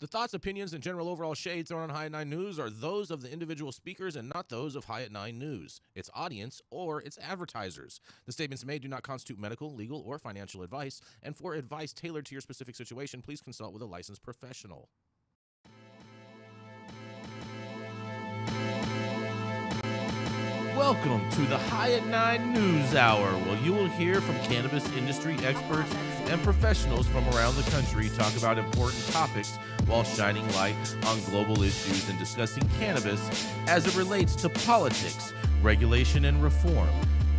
The thoughts, opinions, and general overall shades thrown on High at 9 News are those of the individual speakers and not those of High at 9 News, its audience, or its advertisers. The statements made do not constitute medical, legal, or financial advice, and for advice tailored to your specific situation, please consult with a licensed professional. Welcome to the High at 9 News Hour, where you will hear from cannabis industry experts and professionals from around the country talk about important topics while shining light on global issues and discussing cannabis as it relates to politics, regulation and reform,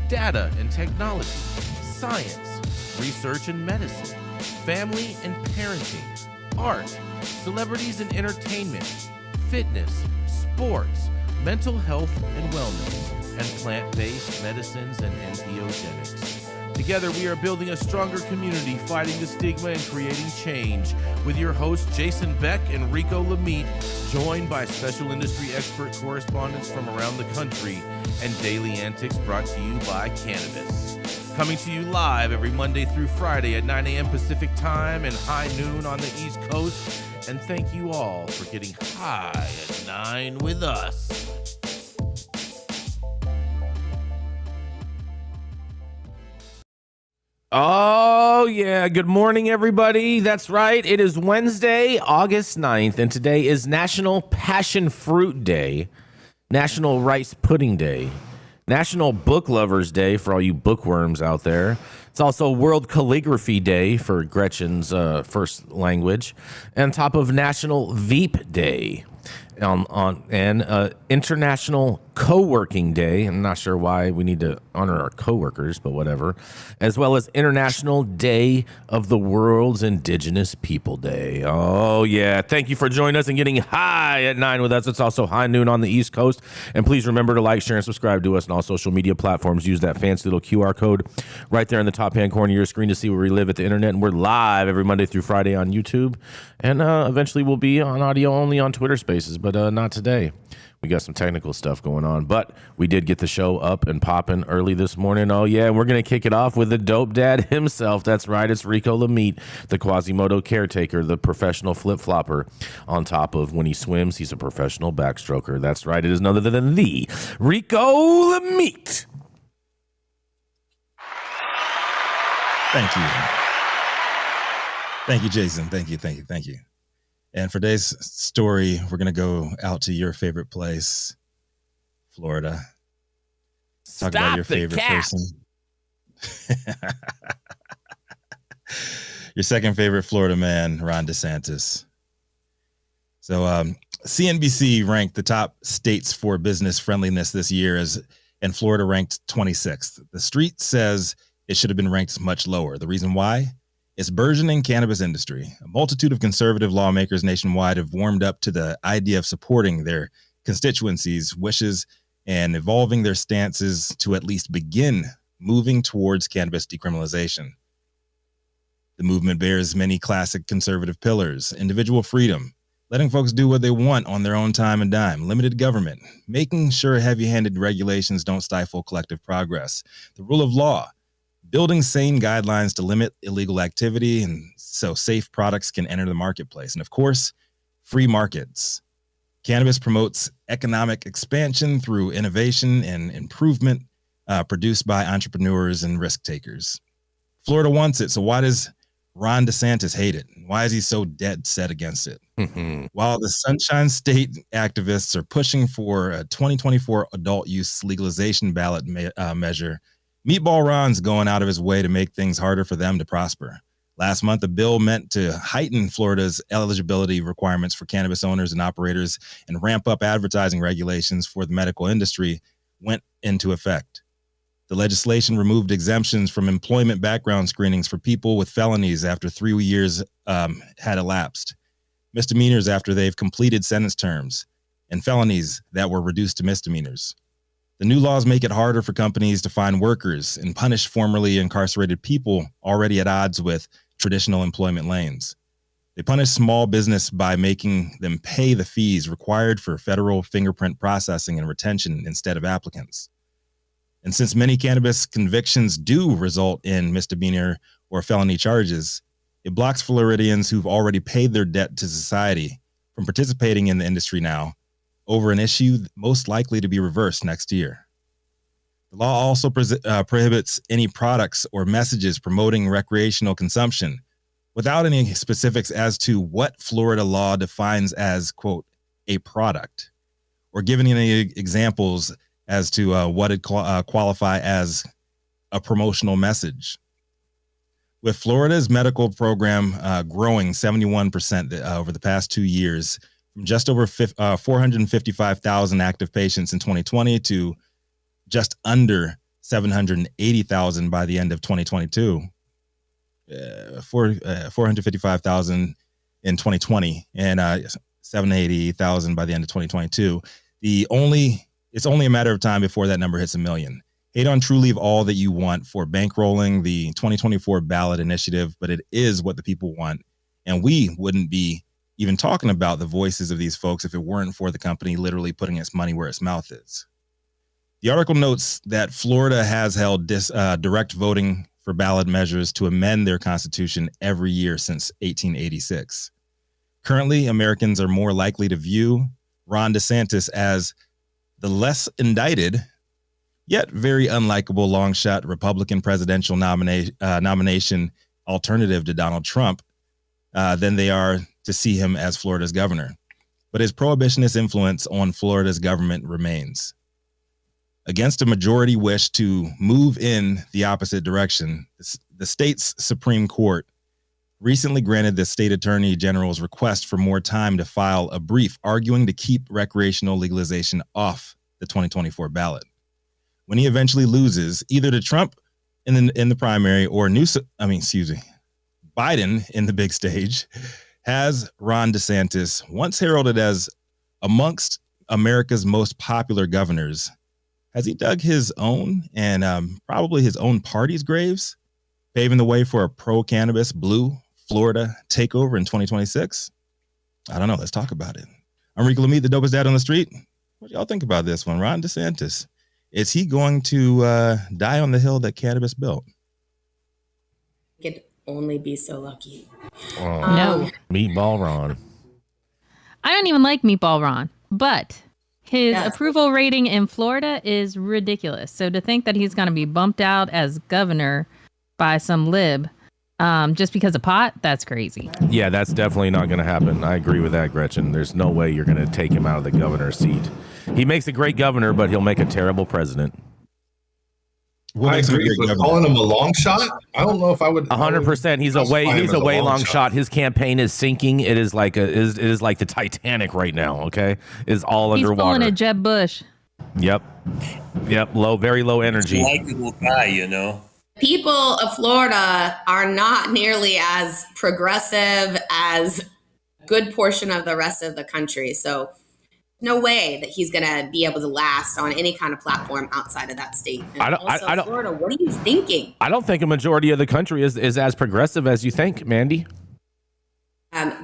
data and technology, science, research and medicine, family and parenting, art, celebrities and entertainment, fitness, sports, mental health and wellness, and plant-based medicines and entheogenics. Together, we are building a stronger community, fighting the stigma and creating change. With your hosts, Jason Beck and Rico Lamitte, joined by special industry expert correspondents from around the country, and daily antics brought to you by Cannabis. Coming to you live every Monday through Friday at 9 a.m. Pacific Time and high noon on the East Coast. And thank you all for getting high at 9 with us. Oh, yeah. Good morning, everybody. That's right. It is Wednesday, August 9th, and today is National Passion Fruit Day, National Rice Pudding Day, National Book Lovers Day for all you bookworms out there. It's also World Calligraphy Day for Gretchen's first language, and on top of National Veep Day. And International Coworking Day. I'm not sure why we need to honor our coworkers, but whatever. As well as International Day of the World's Indigenous People Day. Oh, yeah. Thank you for joining us and getting high at 9 with us. It's also high noon on the East Coast. And please remember to like, share, and subscribe to us on all social media platforms. Use that fancy little QR code right there in the top-hand corner of your screen to see where we live at the internet. And we're live every Monday through Friday on YouTube. And eventually we'll be on audio only on Twitter Spaces, but not today. We got some technical stuff going on, but we did get the show up and popping early this morning. Oh, yeah, and we're going to kick it off with the dope dad himself. That's right, it's Rico Lamitte, the Quasimodo caretaker, the professional flip-flopper. On top of when he swims, he's a professional backstroker. That's right, it is none other than the Rico Lamitte. Thank you. Thank you, Jason. Thank you. And for today's story, we're going to go out to your favorite place, Florida. Talk about your favorite person. Your second favorite Florida man, Ron DeSantis. So CNBC ranked the top states for business friendliness this year and Florida ranked 26th. The Street says it should have been ranked much lower. The reason why? It's burgeoning cannabis industry. A multitude of conservative lawmakers nationwide have warmed up to the idea of supporting their constituencies' wishes and evolving their stances to at least begin moving towards cannabis decriminalization. The movement bears many classic conservative pillars: individual freedom, letting folks do what they want on their own time and dime, limited government, making sure heavy-handed regulations don't stifle collective progress, the rule of law, building sane guidelines to limit illegal activity and so safe products can enter the marketplace. And of course, free markets. Cannabis promotes economic expansion through innovation and improvement produced by entrepreneurs and risk takers. Florida wants it, so why does Ron DeSantis hate it? Why is he so dead set against it? While the Sunshine State activists are pushing for a 2024 adult use legalization ballot measure, Meatball Ron's going out of his way to make things harder for them to prosper. Last month, a bill meant to heighten Florida's eligibility requirements for cannabis owners and operators and ramp up advertising regulations for the medical industry went into effect. The legislation removed exemptions from employment background screenings for people with felonies after 3 years had elapsed, misdemeanors after they've completed sentence terms, and felonies that were reduced to misdemeanors. The new laws make it harder for companies to find workers and punish formerly incarcerated people already at odds with traditional employment lanes. They punish small business by making them pay the fees required for federal fingerprint processing and retention instead of applicants. And since many cannabis convictions do result in misdemeanor or felony charges, It blocks Floridians who've already paid their debt to society from participating in the industry now over an issue most likely to be reversed next year. The law also prohibits any products or messages promoting recreational consumption without any specifics as to what Florida law defines as, quote, a product, or giving any examples as to what it qualify as a promotional message. With Florida's medical program growing 71% over the past 2 years, from just over 455,000 active patients in 2020 to just under 780,000 by the end of 2022, 455,000 in 2020 and 780,000 by the end of 2022. It's only a matter of time before that number hits 1 million. Hate on True Leave all that you want for bankrolling the 2024 ballot initiative, but it is what the people want. And we wouldn't be even talking about the voices of these folks if it weren't for the company literally putting its money where its mouth is. The article notes that Florida has held direct voting for ballot measures to amend their constitution every year since 1886. Currently, Americans are more likely to view Ron DeSantis as the less indicted, yet very unlikable long-shot Republican presidential nomination alternative to Donald Trump than they are to see him as Florida's governor. But his prohibitionist influence on Florida's government remains. Against a majority wish to move in the opposite direction, the state's Supreme Court recently granted the state attorney general's request for more time to file a brief arguing to keep recreational legalization off the 2024 ballot. When he eventually loses either to Trump in the primary or Biden in the big stage, has Ron DeSantis, once heralded as amongst America's most popular governors, has he dug his own and probably his own party's graves, paving the way for a pro-cannabis blue Florida takeover in 2026? I don't know. Let's talk about it. I'm Rico Lamitte, the dopest dad on the street. What do y'all think about this one? Ron DeSantis, is he going to die on the hill that cannabis built? Could only be so lucky. No. Meatball Ron. I don't even like Meatball Ron, but his approval rating in Florida is ridiculous. So to think that he's going to be bumped out as governor by some lib just because of pot, that's crazy. Yeah, that's definitely not going to happen. I agree with that, Gretchen. There's no way you're going to take him out of the governor's seat. He makes a great governor, but he'll make a terrible president. I agree, but calling him a long shot, I don't know if I would. 100%. He's a way long shot. His campaign is sinking. It is like the Titanic right now. Okay, is all He's underwater. He's pulling a Jeb Bush. Yep. Very low energy. Likable guy, you know. People of Florida are not nearly as progressive as a good portion of the rest of the country. So no way that he's going to be able to last on any kind of platform outside of that state. And I don't, Florida, what are you thinking? I don't think a majority of the country is as progressive as you think, Manndie.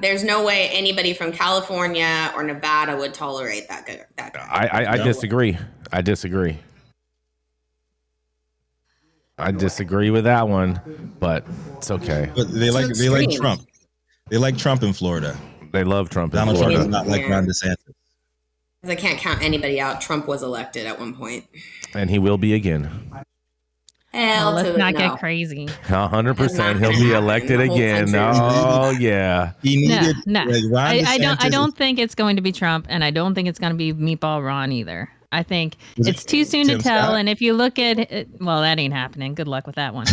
There's no way anybody from California or Nevada would tolerate that guy. I disagree. I disagree with that one, but it's okay. But they like Trump. They like Trump in Florida. They love Trump in Donald Florida. Trump is not like Ron DeSantis. I can't count anybody out. Trump was elected at one point. And he will be again. Let's not get crazy. 100%. He'll be elected again. Oh, yeah. I don't think it's going to be Trump, and I don't think it's going to be Meatball Ron either. I think it's too soon to tell. Scott? And if you look at it, well, that ain't happening. Good luck with that one.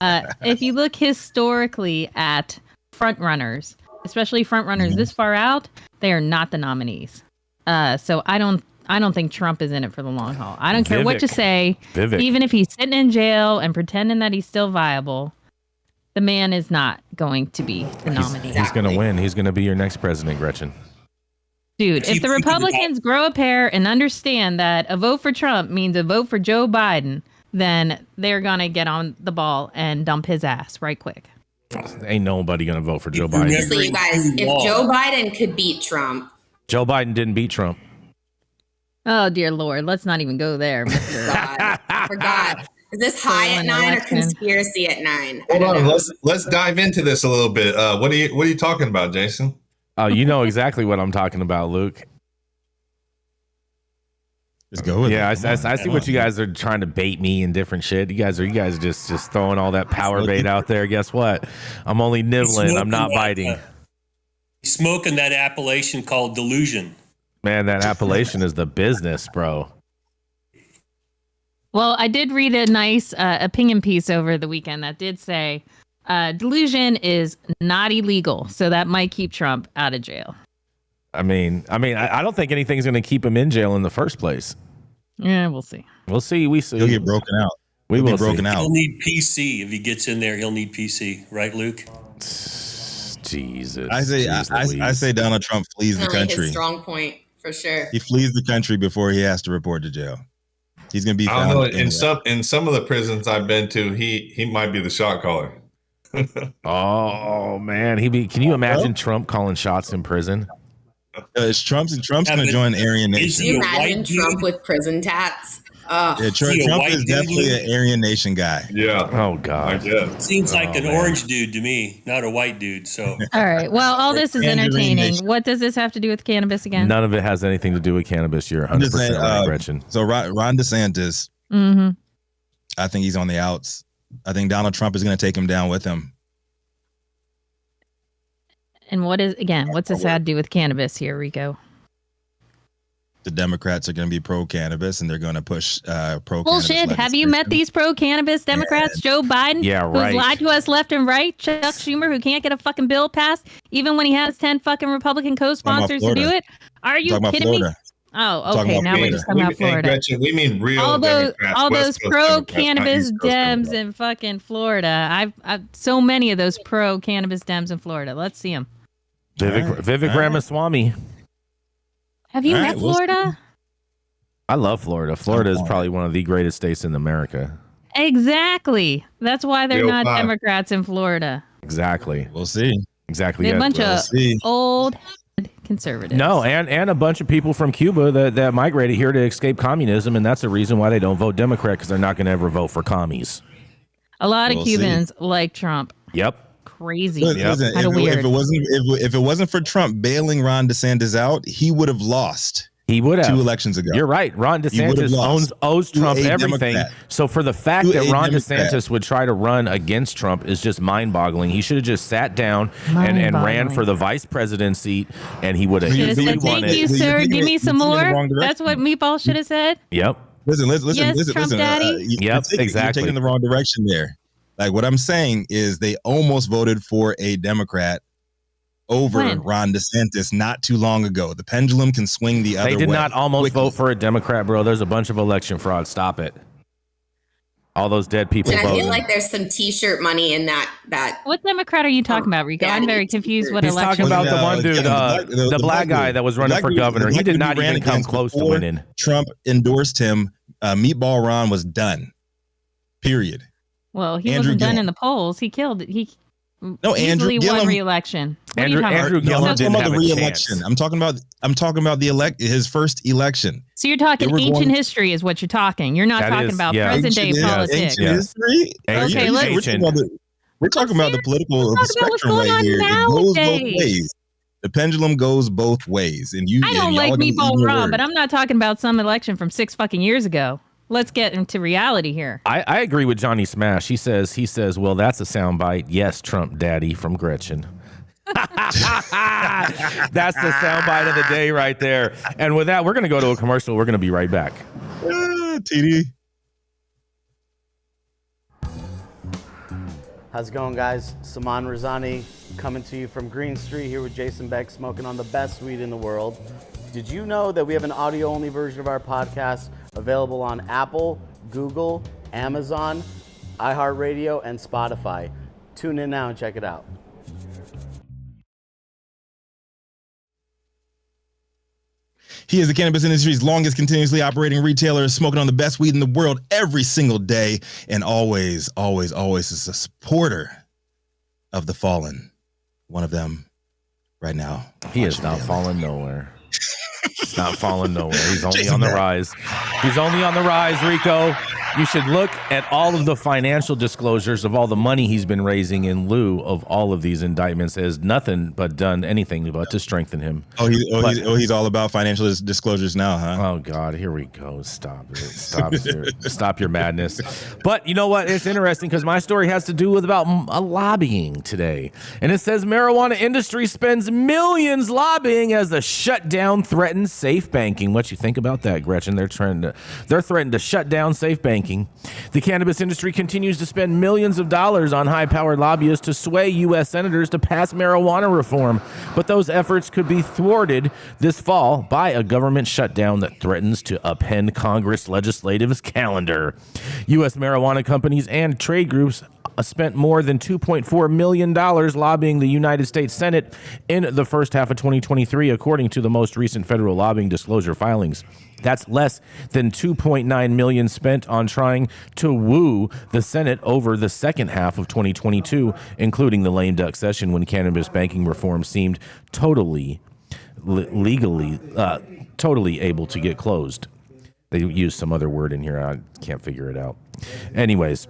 If you look historically at front runners, especially front runners this far out, they are not the nominees. So I don't think Trump is in it for the long haul. I don't care what you say. Even if he's sitting in jail and pretending that he's still viable, the man is not going to be the nominee. He's going to win. He's going to be your next president, Gretchen. Dude, if the Republicans grow a pair and understand that a vote for Trump means a vote for Joe Biden, then they're going to get on the ball and dump his ass right quick. Ain't nobody going to vote for Joe Biden. Seriously, you guys, if Joe Biden could beat Trump. Joe Biden didn't beat Trump. Oh, dear Lord. Let's not even go there, Mr. I forgot. Is this high at 9 or conspiracy at 9? Hold on, let's dive into this a little bit. What are you talking about, Jason? Oh, you know exactly what I'm talking about, Luke. Just go with it. Yeah, I see what you guys are trying to bait me and different shit. You guys are just throwing all that power bait out there. Guess what? I'm only nibbling. I'm not biting. Smoking that appellation called delusion. Man, that appellation is the business, bro. Well, I did read a nice opinion piece over the weekend that did say delusion is not illegal, so that might keep Trump out of jail. I don't think anything's going to keep him in jail in the first place. Yeah, we'll see. We'll see. He'll get broken out. He'll be broken out. He'll need PC if he gets in there. He'll need PC, right, Luke? Jesus. I say Donald Trump flees the country. His strong point for sure. He flees the country before he has to report to jail. He's going to be found. I don't know. In some of the prisons I've been to, he might be the shot caller. Oh man, can you imagine Trump calling shots in prison? Trump's going to join Aryan Nation. Can you imagine Trump with prison tats? Yeah, Trump is definitely an Aryan Nation guy. Yeah. Oh God. Seems like an orange dude to me, not a white dude. So. All right. Well, all this is entertaining. What does this have to do with cannabis again? None of it has anything to do with cannabis. You're 100% right, Gretchen. So Ron DeSantis, I think he's on the outs. I think Donald Trump is going to take him down with him. And what's this have to do with cannabis here, Rico? The Democrats are going to be pro-cannabis and they're going to push pro-cannabis. Bullshit. Have you met these pro-cannabis Democrats? Yeah. Joe Biden, who's lied to us left and right. Chuck Schumer, who can't get a fucking bill passed, even when he has 10 fucking Republican co-sponsors to do it. Are you kidding me? Oh, okay. Now we're just talking about Florida. Gretchen, we mean real all those pro-cannabis Dems in fucking Florida. I've so many of those pro-cannabis Dems in Florida. Let's see them. Vivek Ramaswamy. Have you met Florida? I love Florida. Florida is probably one of the greatest states in America. Exactly. That's why they're not Democrats in Florida. Exactly. We'll see. Exactly. They're a bunch of old conservatives. No, and a bunch of people from Cuba that migrated here to escape communism, and that's the reason why they don't vote Democrat, because they're not going to ever vote for commies. A lot of Cubans like Trump. Yep. Crazy. Listen, if it wasn't for Trump bailing Ron DeSantis out, he would have lost. He would have 2 elections ago. You're right. Ron DeSantis owes Trump everything. Democrat. So for the fact that Ron DeSantis would try to run against Trump is just mind-boggling. He should have just sat down and ran for the vice presidency seat, and he would have easily won it. Thank you, sir. Give me some more. That's what Meatball should have said. Yep. Listen. Trump daddy. Exactly. You're taking the wrong direction there. Like, what I'm saying is they almost voted for a Democrat over Ron DeSantis not too long ago. The pendulum can swing the other way. They did not almost vote for a Democrat, bro. There's a bunch of election fraud. Stop it. All those dead people voted. I feel like there's some T-shirt money in that. What Democrat are you talking about, Rico? I'm very confused. What He's election? He's talking about the one dude, the black guy that was running for governor. He did not even come close to winning. Trump endorsed him. Meatball Ron was done. Period. Well, he wasn't done in the polls. He killed it. He Andrew Gillum won re-election. Andrew Gillum didn't have a re-election. chance. I'm talking about his first election. So you're talking ancient history is what you're talking. You're not talking about present day politics. Ancient history? Okay, we're talking about the political spectrum right here. It goes both ways. The pendulum goes both ways. And I don't like Meatball Ron, but I'm not talking about some election from 6 fucking years ago. Let's get into reality here. I agree with Johnny Smash. He says, well, that's a soundbite. Yes, Trump daddy from Gretchen. That's the soundbite of the day right there. And with that, we're going to go to a commercial. We're going to be right back. TD. How's it going, guys? Saman Razani coming to you from Green Street here with Jason Beck, smoking on the best weed in the world. Did you know that we have an audio-only version of our podcast available on Apple, Google, Amazon, iHeartRadio, and Spotify? Tune in now and check it out. He is the cannabis industry's longest continuously operating retailer, smoking on the best weed in the world every single day, and always is a supporter of the fallen. One of them right now. He is not falling nowhere. He's not falling nowhere. He's only on the rise. He's only on the rise, Rico. You should look at all of the financial disclosures of all the money he's been raising in lieu of all of these indictments. It has nothing but done anything but to strengthen him. He's all about financial disclosures now, huh? Oh God, here we go. Stop it. Stop your madness. But you know what? It's interesting because my story has to do with about lobbying today. And it says marijuana industry spends millions lobbying as the shutdown threatens safe banking. What you think about that, Gretchen? They're threatening to shut down safe banking. The cannabis industry continues to spend millions of dollars on high-powered lobbyists to sway U.S. senators to pass marijuana reform. But those efforts could be thwarted this fall by a government shutdown that threatens to upend Congress legislative calendar. U.S. marijuana companies and trade groups spent more than $2.4 million lobbying the United States Senate in the first half of 2023, according to the most recent federal lobbying disclosure filings. That's less than $2.9 million spent on trying to woo the Senate over the second half of 2022, including the lame duck session when cannabis banking reform seemed totally able to get closed. They used some other word in here. I can't figure it out. Anyways.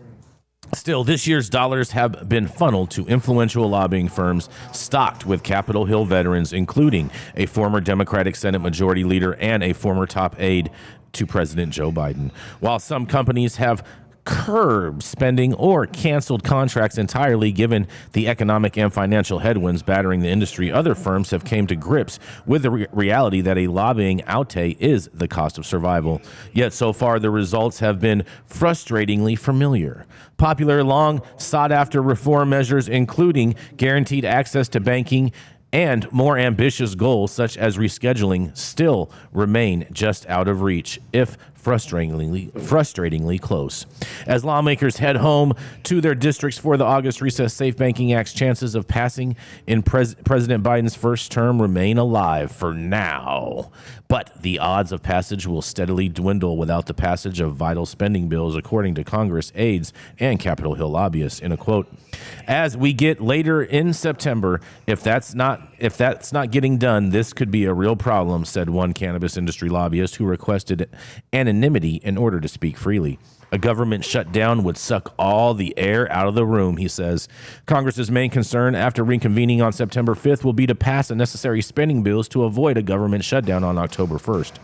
Still, this year's dollars have been funneled to influential lobbying firms stocked with Capitol Hill veterans, including a former Democratic Senate Majority Leader and a former top aide to President Joe Biden. While some companies have curbed spending or canceled contracts entirely given the economic and financial headwinds battering the industry, other firms have came to grips with the reality that a lobbying outlay is the cost of survival. Yet so far, the results have been frustratingly familiar. Popular, long sought-after reform measures, including guaranteed access to banking and more ambitious goals such as rescheduling, still remain just out of reach, if frustratingly close. As lawmakers head home to their districts for the August recess, Safe Banking Act's chances of passing in President Biden's first term remain alive for now. But the odds of passage will steadily dwindle without the passage of vital spending bills, according to Congress aides and Capitol Hill lobbyists. In a quote, as we get later in September, if that's not getting done, this could be a real problem, said one cannabis industry lobbyist who requested anonymity in order to speak freely. A government shutdown would suck all the air out of the room, he says. Congress's main concern after reconvening on September 5th will be to pass the necessary spending bills to avoid a government shutdown on October 1st.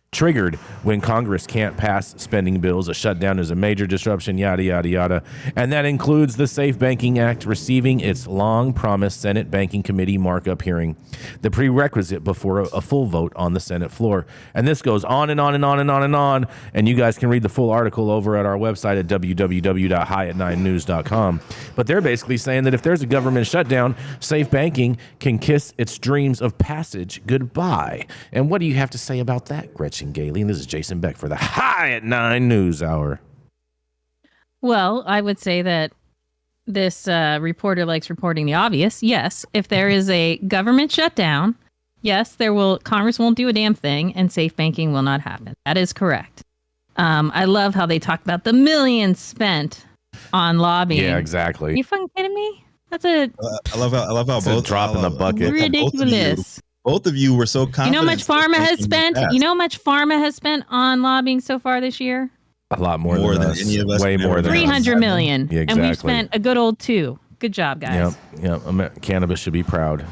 Triggered when Congress can't pass spending bills, a shutdown is a major disruption, yada, yada, yada. And that includes the Safe Banking Act receiving its long-promised Senate Banking Committee markup hearing, the prerequisite before a full vote on the Senate floor. And this goes on and on and on and on and on. And you guys can read the full article over at our website at www.highat9news.com. But they're basically saying that if there's a government shutdown, safe banking can kiss its dreams of passage goodbye. And what do you have to say about that, Gretchen Gailey? And this is Jason Beck for the High at 9 News Hour. Well, I would say that this reporter likes reporting the obvious. Yes, if there is a government shutdown, yes, Congress won't do a damn thing and safe banking will not happen. That is correct. I love how they talk about the millions spent on lobbying. Yeah, exactly. Are you fucking kidding me? That's a I love how both drop in the bucket. Ridiculous. Both of you were so confident. You know how much pharma has spent? You know how much pharma has spent on lobbying so far this year? A lot more than us. Any of us. Way more than 300 million. Yeah, exactly. And we've spent a good old 2. Good job, guys. Yep. Cannabis should be proud.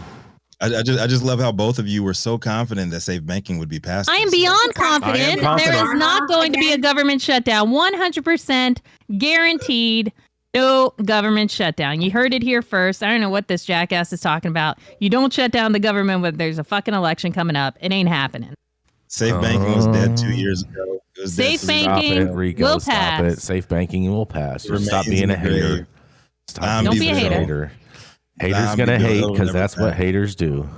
I just love how both of you were so confident that safe banking would be passed. I am beyond confident. There is not going to be a government shutdown. 100% guaranteed. No government shutdown. You heard it here first. I don't know what this jackass is talking about. You don't shut down the government when there's a fucking election coming up. It ain't happening. Safe banking was dead 2 years ago. Safe banking will pass. Stop it. Safe banking will pass. Stop being a hater. Don't be a hater. Haters gonna hate because that's what haters do.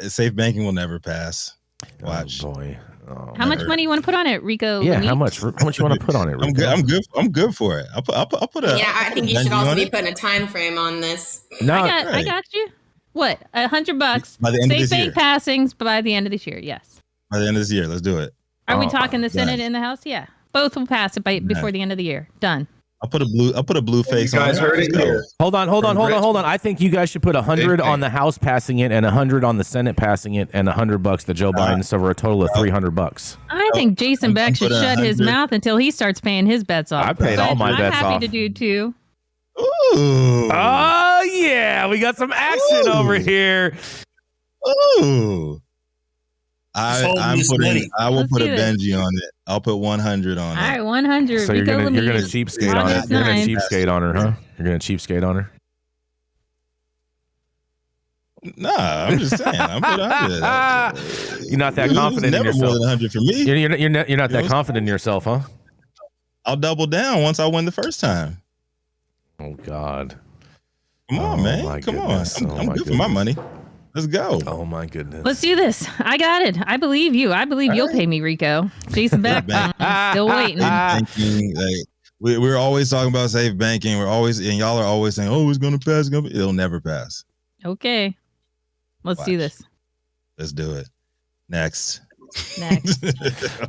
Safe banking will never pass. Watch. Oh boy. Oh, how much money you want to put on it, Rico? Yeah, how much you want to put on it, Rico? I'm good for it. I'll put a. Yeah, I think you should also be putting a time frame on this. No, I got you. What? $100 by the end of this year. Safe bank passings by the end of this year. Yes. By the end of this year, let's do it. Are we talking the Senate and the House? Yeah, both will pass it before the end of the year. Done. I'll put a blue face on it. You guys heard it here. Hold on. I think you guys should put 100 on the House passing it and 100 on the Senate passing it and $100 to Joe Biden, so for a total of $300. I think Jason Beck should shut his mouth until he starts paying his bets off. I paid all my bets off. I'm happy to do too. Ooh. Oh yeah, we got some action over here. Ooh. I will put a Benji on it. I'll put 100 on it. All right, 100. So you're gonna cheapskate on it. You're gonna cheapskate on her, huh? You're gonna cheapskate on her. Nah, I'm just saying. I'm putting 100. You're not that confident in yourself. Never more than 100 for me. You're not that confident in yourself, huh? I'll double down once I win the first time. Oh God! Come on, man. Come on. I'm good for my money. Let's go. Oh my goodness. Let's do this. I got it. I believe you. I believe you'll pay me, Rico. Jason Beck. Still waiting. Banking, we're always talking about safe banking. And y'all are always saying, "Oh, it's gonna pass." It'll never pass. Okay. Let's do this. Let's do it. Next.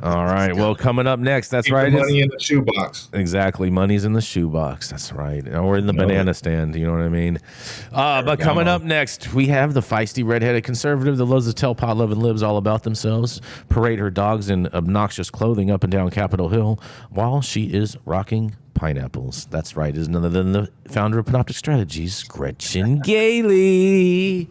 All right. Well, coming up next, that's Keep right. the money in the shoebox. Exactly. Money's in the shoebox. That's right. Or in the banana stand. You know what I mean? But coming up next, we have the feisty redheaded conservative that loves to tell pot loving libs all about themselves, parade her dogs in obnoxious clothing up and down Capitol Hill while she is rocking pineapples. That's right. Is none other than the founder of Panoptic Strategies, Gretchen Gailey.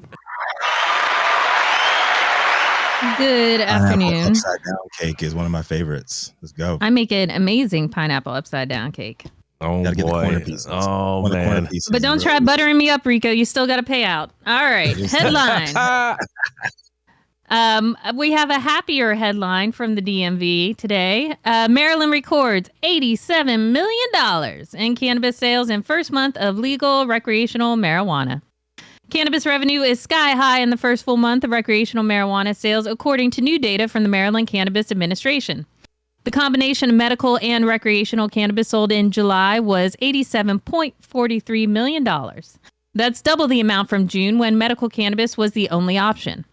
Good afternoon. Upside down cake is one of my favorites. Let's go. I make an amazing pineapple upside down cake. Oh boy. Oh man. But don't try buttering me up, Rico. You still got to pay out. All right. Headline. We have a happier headline from the DMV today. Maryland records $87 million in cannabis sales in first month of legal recreational marijuana. Cannabis revenue is sky high in the first full month of recreational marijuana sales, according to new data from the Maryland Cannabis Administration. The combination of medical and recreational cannabis sold in July was $87.43 million. That's double the amount from June, when medical cannabis was the only option.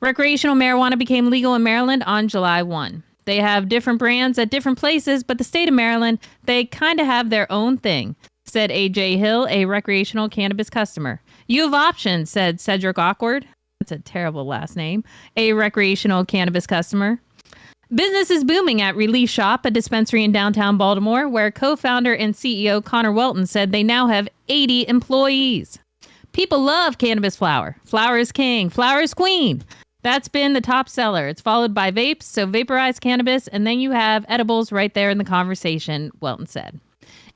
Recreational marijuana became legal in Maryland on July 1. They have different brands at different places, but the state of Maryland, they kind of have their own thing, said A.J. Hill, a recreational cannabis customer. You have options, said Cedric Awkward. That's a terrible last name. A recreational cannabis customer. Business is booming at Relief Shop, a dispensary in downtown Baltimore, where co-founder and CEO Connor Welton said they now have 80 employees. People love cannabis flower. Flower is king. Flower is queen. That's been the top seller. It's followed by vapes, so vaporized cannabis, and then you have edibles right there in the conversation, Welton said.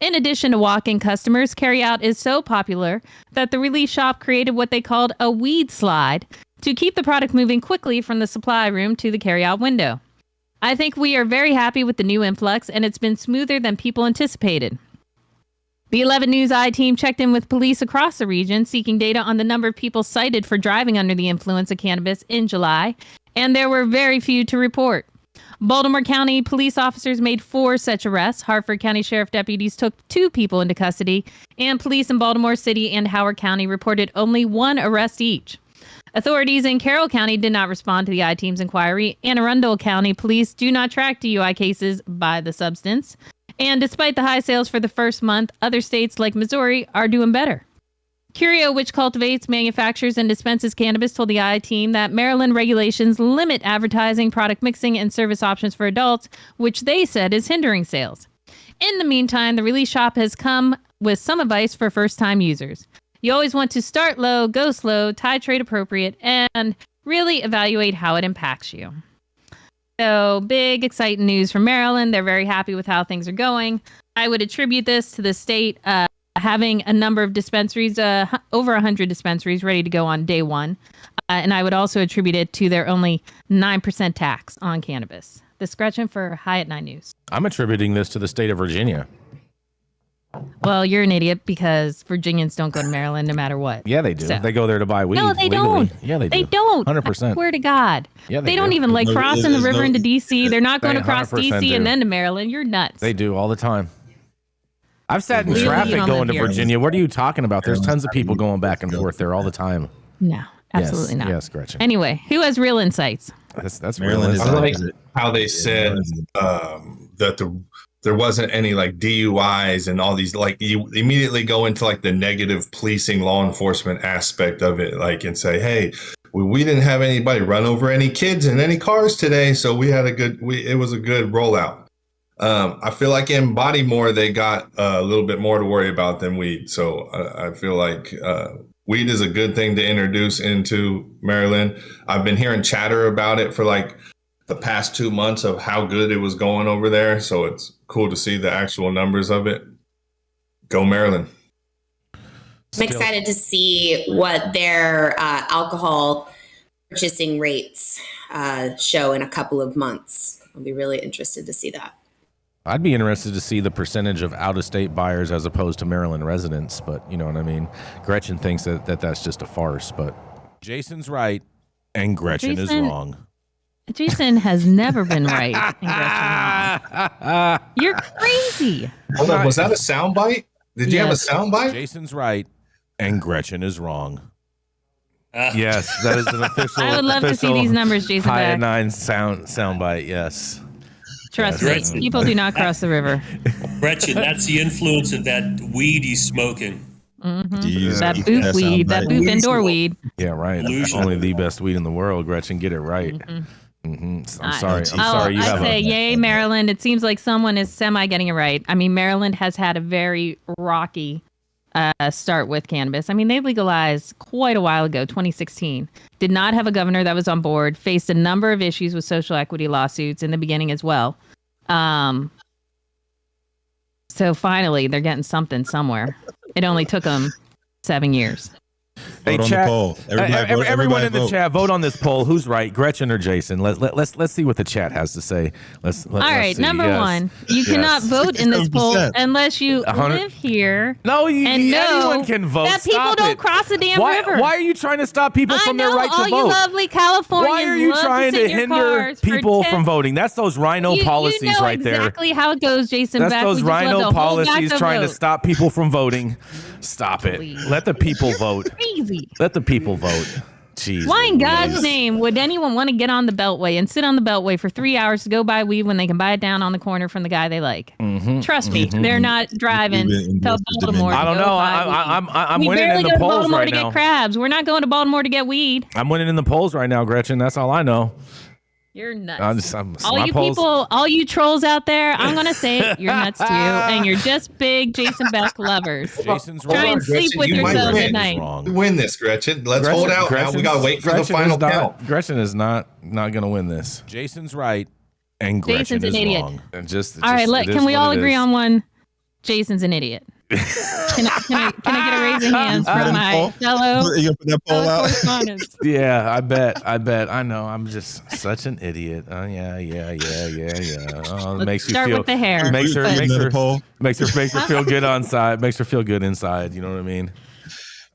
In addition to walk-in customers, carryout is so popular that the Relief Shop created what they called a weed slide to keep the product moving quickly from the supply room to the carryout window. I think we are very happy with the new influx, and it's been smoother than people anticipated. The 11 News Eye team checked in with police across the region, seeking data on the number of people cited for driving under the influence of cannabis in July, and there were very few to report. Baltimore County police officers made 4 such arrests. Hartford County Sheriff deputies took 2 people into custody, and police in Baltimore City and Howard County reported only 1 arrest each. Authorities in Carroll County did not respond to the I-Team's inquiry. Anne Arundel County police do not track DUI cases by the substance. And despite the high sales for the first month, other states like Missouri are doing better. Curio, which cultivates, manufactures, and dispenses cannabis, told the I-Team that Maryland regulations limit advertising, product mixing, and service options for adults, which they said is hindering sales. In the meantime, the Relief Shop has come with some advice for first-time users. You always want to start low, go slow, titrate appropriate, and really evaluate how it impacts you. So, big, exciting news from Maryland. They're very happy with how things are going. I would attribute this to the state having a number of dispensaries, over 100 dispensaries ready to go on day one. And I would also attribute it to their only 9% tax on cannabis. This Gretchen for High at 9 News. I'm attributing this to the state of Virginia. Well, you're an idiot because Virginians don't go to Maryland no matter what. Yeah, they do. So. They go there to buy weed. No, they legally. don't. Yeah, they do. They don't. 100%. I swear to God. Yeah, they don't even like crossing the river into D.C. They're not going across D.C. do. and then to Maryland. You're nuts. They do all the time. I've sat in traffic going to Virginia. What are you talking about? There's tons of people going back and forth there all the time. No, absolutely not. Yes, Gretchen. Anyway, who has real insights? That's Maryland. I like how they said that there wasn't any like DUIs and all these, like you immediately go into like the negative policing law enforcement aspect of it, like, and say, hey, we didn't have anybody run over any kids in any cars today. So we had it was a good rollout. I feel like in Bodymore, they got a little bit more to worry about than weed. So I feel like weed is a good thing to introduce into Maryland. I've been hearing chatter about it for like the past 2 months of how good it was going over there. So it's cool to see the actual numbers of it. Go Maryland. I'm excited to see what their alcohol purchasing rates show in a couple of months. I'll be really interested to see that. I'd be interested to see the percentage of out-of-state buyers as opposed to Maryland residents, but you know what I mean? Gretchen thinks that that's just a farce, but Jason's right and Gretchen is wrong. Jason has never been right and Gretchen wrong. You're crazy. Hold on, was that a soundbite? Did you have a soundbite? Jason's right and Gretchen is wrong. Yes, that is an official. I would love to see these numbers, Jason. High and nine soundbite. Yes. Trust me, people do not cross the river. Gretchen, that's the influence of that weed he's smoking. Mm-hmm. That boop weed, that boop indoor weed. Yeah, right. Only the best weed in the world. Gretchen, get it right. I'm sorry. I say, yay, Maryland. It seems like someone is semi getting it right. I mean, Maryland has had a very rocky start with cannabis. I mean, they legalized quite a while ago, 2016. Did not have a governor that was on board. Faced a number of issues with social equity lawsuits in the beginning as well. So finally, they're getting something somewhere. It only took them 7 years. Hey, vote chat. on the poll. Everyone in the vote. chat, vote on this poll. Who's right, Gretchen or Jason? Let's see what the chat has to say. Let's All right, see. number one, you cannot vote in this poll unless you live here. No, and anyone can vote. That people don't cross the damn river. Why are you trying to stop people from their right to vote? All you lovely Californians. Why are you trying to hinder people from voting? That's those rhino policies right there. Exactly how it goes, Jason. That's Beck. those rhino policies trying to vote. stop people from voting. Stop it. Please. Let the people vote. Crazy. Let the people vote. Jeez. Why in God's name would anyone want to get on the Beltway and sit on the Beltway for 3 hours to go buy weed when they can buy it down on the corner from the guy they like? Trust me, they're not driving to Baltimore. I don't know. I'm winning in the polls right now. We barely go to Baltimore to get crabs. We're not going to Baltimore to get weed. I'm winning in the polls right now, Gretchen. That's all I know. You're nuts. All you polls. people, all you trolls out there, I'm going to say it, you're nuts too. And you're just big Jason Beck lovers. Jason's Try and sleep with yourselves at night. You win this, Gretchen. Let's hold out now. We got to wait for the final count. Gretchen is not going to win this. Jason's right and Gretchen is wrong. And all right, can we all agree on one? Jason's an idiot. Can I get a raise of hands from my fellow correspondents? Yeah, I bet. I know. I'm just such an idiot. Yeah. Oh, Let's makes start you feel, with the hair. Makes her feel good on side. Makes her feel good inside. You know what I mean?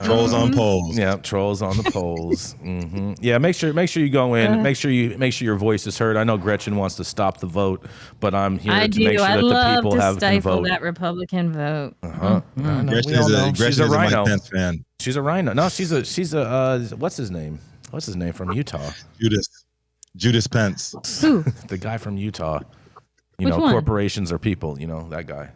Trolls on polls. Yeah, trolls on the polls. Yeah, make sure you go in. Make sure your voice is heard. I know Gretchen wants to stop the vote, but I'm here to make sure that the people have to vote. That Republican vote. She's a rhino. Pence fan. She's a rhino. No, she's a what's his name? What's his name from Utah? Judas Pence. Who? The guy from Utah. Which one? Corporations are people. You know that guy.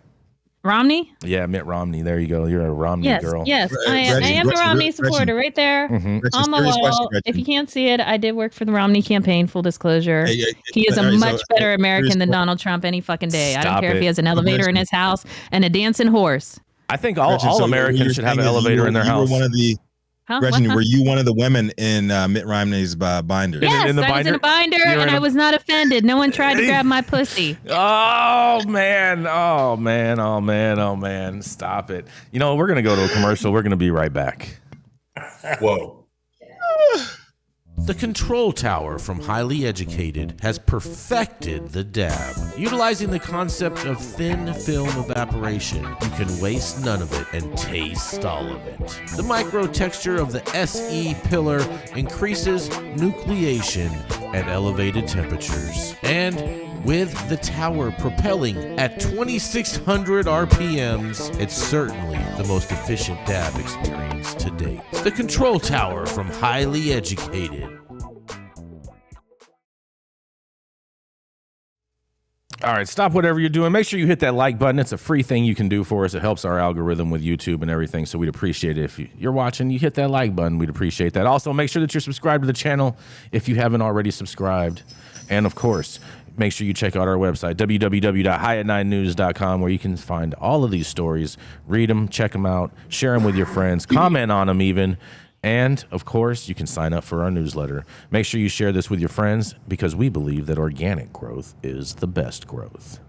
Romney? Yeah, Mitt Romney. There you go. You're a Romney girl. Yes, I am a Romney supporter right there on the wall. If you can't see it, I did work for the Romney campaign, full disclosure. He is a much better American than Donald Trump any fucking day. I don't care if he has an elevator in his house and a dancing horse. I think all Americans should have an elevator in their house. Gretchen, were you one of the women in Mitt Romney's binder? Yes, I was in a binder, and I was not offended. No one tried to grab my pussy. Oh, man. Stop it. You know, we're going to go to a commercial. We're going to be right back. Whoa. The Control Tower from Highly Educated has perfected the dab. Utilizing the concept of thin film evaporation, you can waste none of it and taste all of it. The micro texture of the SE pillar increases nucleation at elevated temperatures. And with the tower propelling at 2,600 RPMs, it's certainly the most efficient dab experience to date. The Control Tower from Highly Educated. All right, stop whatever you're doing. Make sure you hit that like button. It's a free thing you can do for us. It helps our algorithm with YouTube and everything, so we'd appreciate it. If you're watching, you hit that like button. We'd appreciate that. Also, make sure that you're subscribed to the channel if you haven't already subscribed. And, of course, make sure you check out our website, www.highat9news.com, where you can find all of these stories. Read them, check them out, share them with your friends, comment on them even. And, of course, you can sign up for our newsletter. Make sure you share this with your friends because we believe that organic growth is the best growth.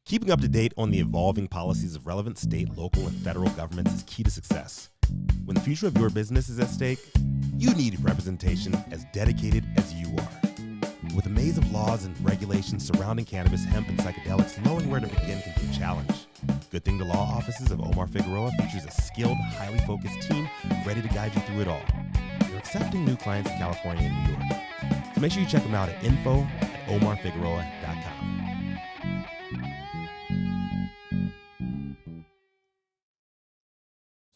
Keeping up to date on the evolving policies of relevant state, local, and federal governments is key to success. When the future of your business is at stake, you need representation as dedicated as you are. With a maze of laws and regulations surrounding cannabis, hemp, and psychedelics, knowing where to begin can be a challenge. Good thing the law offices of Omar Figueroa features a skilled, highly focused team ready to guide you through it all. They're accepting new clients in California and New York. So make sure you check them out at info@omarfigueroa.com.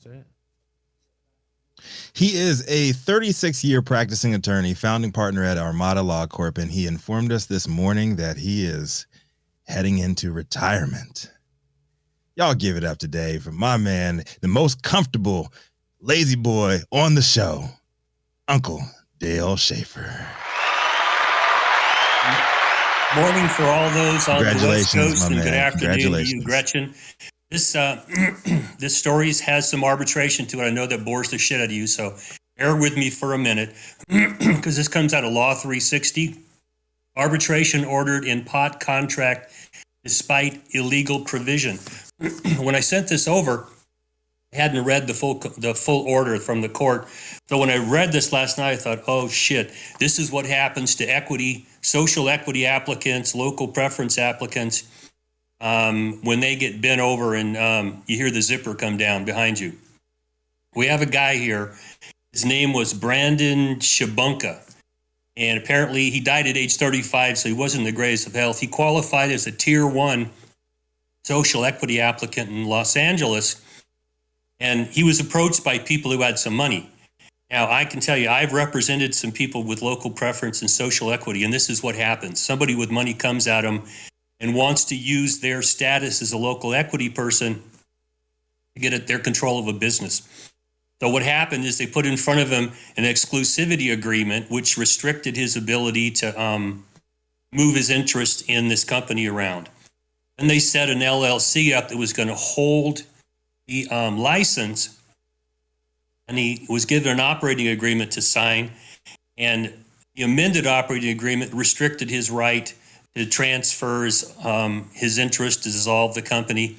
That's it. He is a 36-year practicing attorney, founding partner at Armada Law Corp, and he informed us this morning that he is heading into retirement. Y'all give it up today for my man, the most comfortable lazy boy on the show, Uncle Dale Schafer. Morning for all those on the West Coast, and good afternoon to you, Gretchen. This this story has some arbitration to it. I know that bores the shit out of you, so bear with me for a minute, because this comes out of Law 360. Arbitration ordered in pot contract despite illegal provision. When I sent this over, I hadn't read the full order from the court. So when I read this last night, I thought, oh shit, this is what happens to equity, social equity applicants, local preference applicants, when they get bent over and you hear the zipper come down behind you. We have a guy here. His name was Brandon Shabunka. And apparently he died at age 35, so he wasn't in the greatest of health. He qualified as a Tier 1 social equity applicant in Los Angeles. And he was approached by people who had some money. Now, I can tell you, I've represented some people with local preference and social equity, and this is what happens. Somebody with money comes at them and wants to use their status as a local equity person to get at their control of a business. So what happened is they put in front of him an exclusivity agreement, which restricted his ability to move his interest in this company around. And they set an LLC up that was going to hold the license, and he was given an operating agreement to sign, and the amended operating agreement restricted his right to transfer his interest to dissolve the company.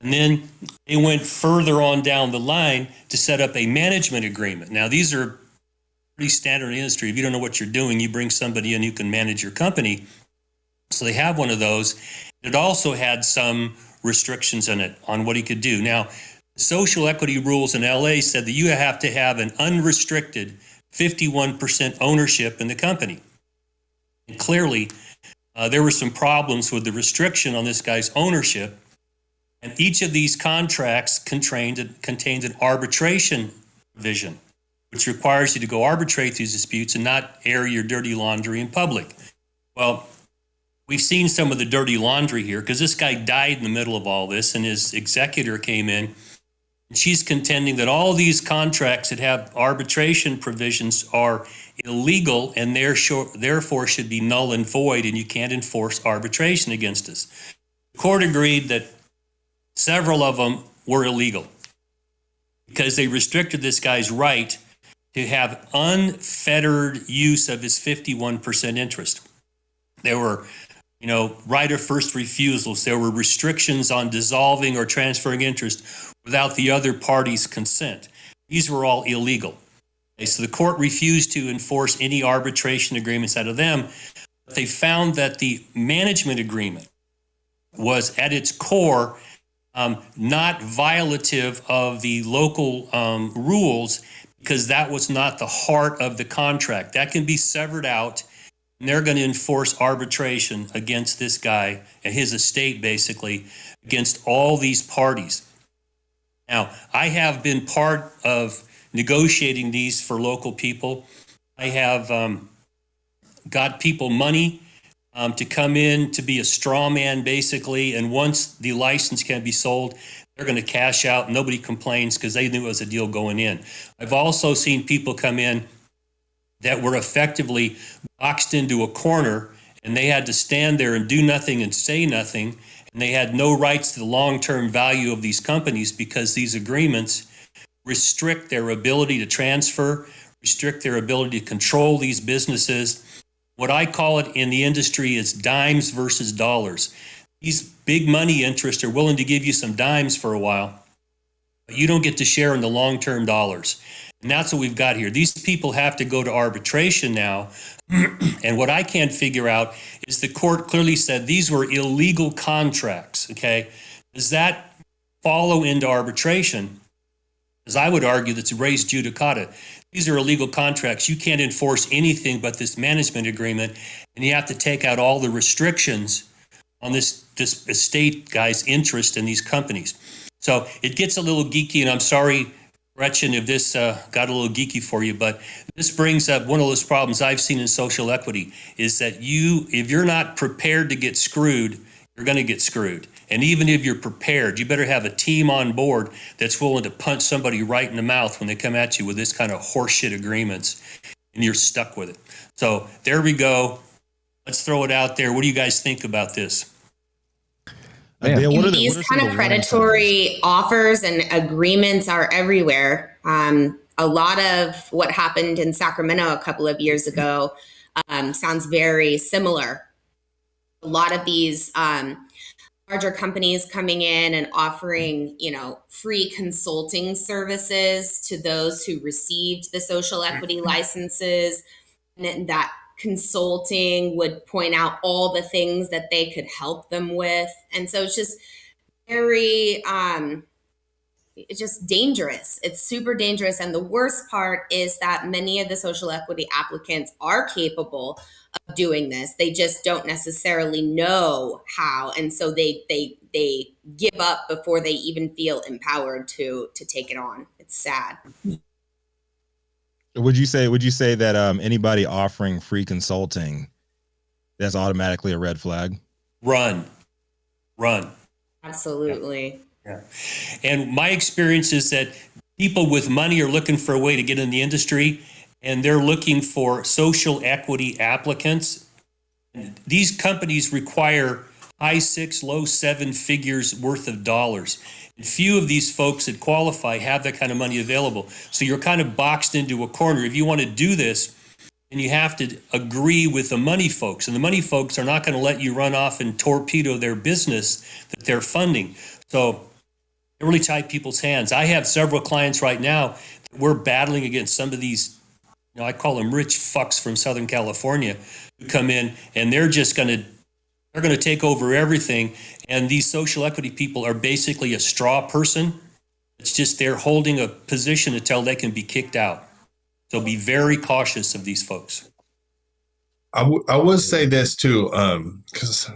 And then they went further on down the line to set up a management agreement. Now, these are pretty standard in the industry. If you don't know what you're doing, you bring somebody in who can manage your company. So they have one of those. It also had some restrictions in it on what he could do. Now, the social equity rules in LA said that you have to have an unrestricted 51% ownership in the company. And clearly, there were some problems with the restriction on this guy's ownership. And each of these contracts contains an arbitration provision, which requires you to go arbitrate these disputes and not air your dirty laundry in public. Well, we've seen some of the dirty laundry here because this guy died in the middle of all this, and his executor came in, and she's contending that all these contracts that have arbitration provisions are illegal and therefore should be null and void, and you can't enforce arbitration against us. The court agreed that several of them were illegal because they restricted this guy's right to have unfettered use of his 51% interest. There were, right of first refusals. There were restrictions on dissolving or transferring interest without the other party's consent. These were all illegal. Okay, so the court refused to enforce any arbitration agreements out of them. But they found that the management agreement was at its core not violative of the local rules, because that was not the heart of the contract. That can be severed out, and they're going to enforce arbitration against this guy and his estate, basically, against all these parties. Now, I have been part of negotiating these for local people. I have got people money to come in to be a straw man, basically. And once the license can be sold, they're going to cash out. Nobody complains because they knew it was a deal going in. I've also seen people come in that were effectively boxed into a corner, and they had to stand there and do nothing and say nothing. And they had no rights to the long-term value of these companies because these agreements restrict their ability to transfer, restrict their ability to control these businesses. What I call it in the industry is dimes versus dollars. These big money interests are willing to give you some dimes for a while, but you don't get to share in the long-term dollars. And that's what we've got here. These people have to go to arbitration now. And what I can't figure out is the court clearly said these were illegal contracts, okay? Does that follow into arbitration? Because I would argue that's res judicata. These are illegal contracts. You can't enforce anything but this management agreement, and you have to take out all the restrictions on this estate guy's interest in these companies. So it gets a little geeky, and I'm sorry, Gretchen, if this got a little geeky for you, but this brings up one of those problems I've seen in social equity is that if you're not prepared to get screwed, you're going to get screwed. And even if you're prepared, you better have a team on board that's willing to punch somebody right in the mouth when they come at you with this kind of horseshit agreements, and you're stuck with it. So there we go. Let's throw it out there. What do you guys think about this? These kind of predatory offers and agreements are everywhere. A lot of what happened in Sacramento a couple of years ago sounds very similar. A lot of these larger companies coming in and offering, free consulting services to those who received the social equity licenses, and that consulting would point out all the things that they could help them with. And so it's just very, it's just dangerous. It's super dangerous. And the worst part is that many of the social equity applicants are capable of doing this. They just don't necessarily know how. And so they give up before they even feel empowered to take it on. It's sad. Would you say that anybody offering free consulting, that's automatically a red flag? Run. Absolutely. Yeah. And my experience is that people with money are looking for a way to get in the industry, and they're looking for social equity applicants. These companies require high 6, low 7 figures worth of dollars. And few of these folks that qualify have that kind of money available. So you're kind of boxed into a corner. If you want to do this, then you have to agree with the money folks. And the money folks are not going to let you run off and torpedo their business that they're funding. So it really tied people's hands. I have several clients right now that we're battling against some of these, I call them rich fucks from Southern California, who come in and they're going to take over everything. And these social equity people are basically a straw person. It's just they're holding a position until they can be kicked out. So be very cautious of these folks. I would say this too, because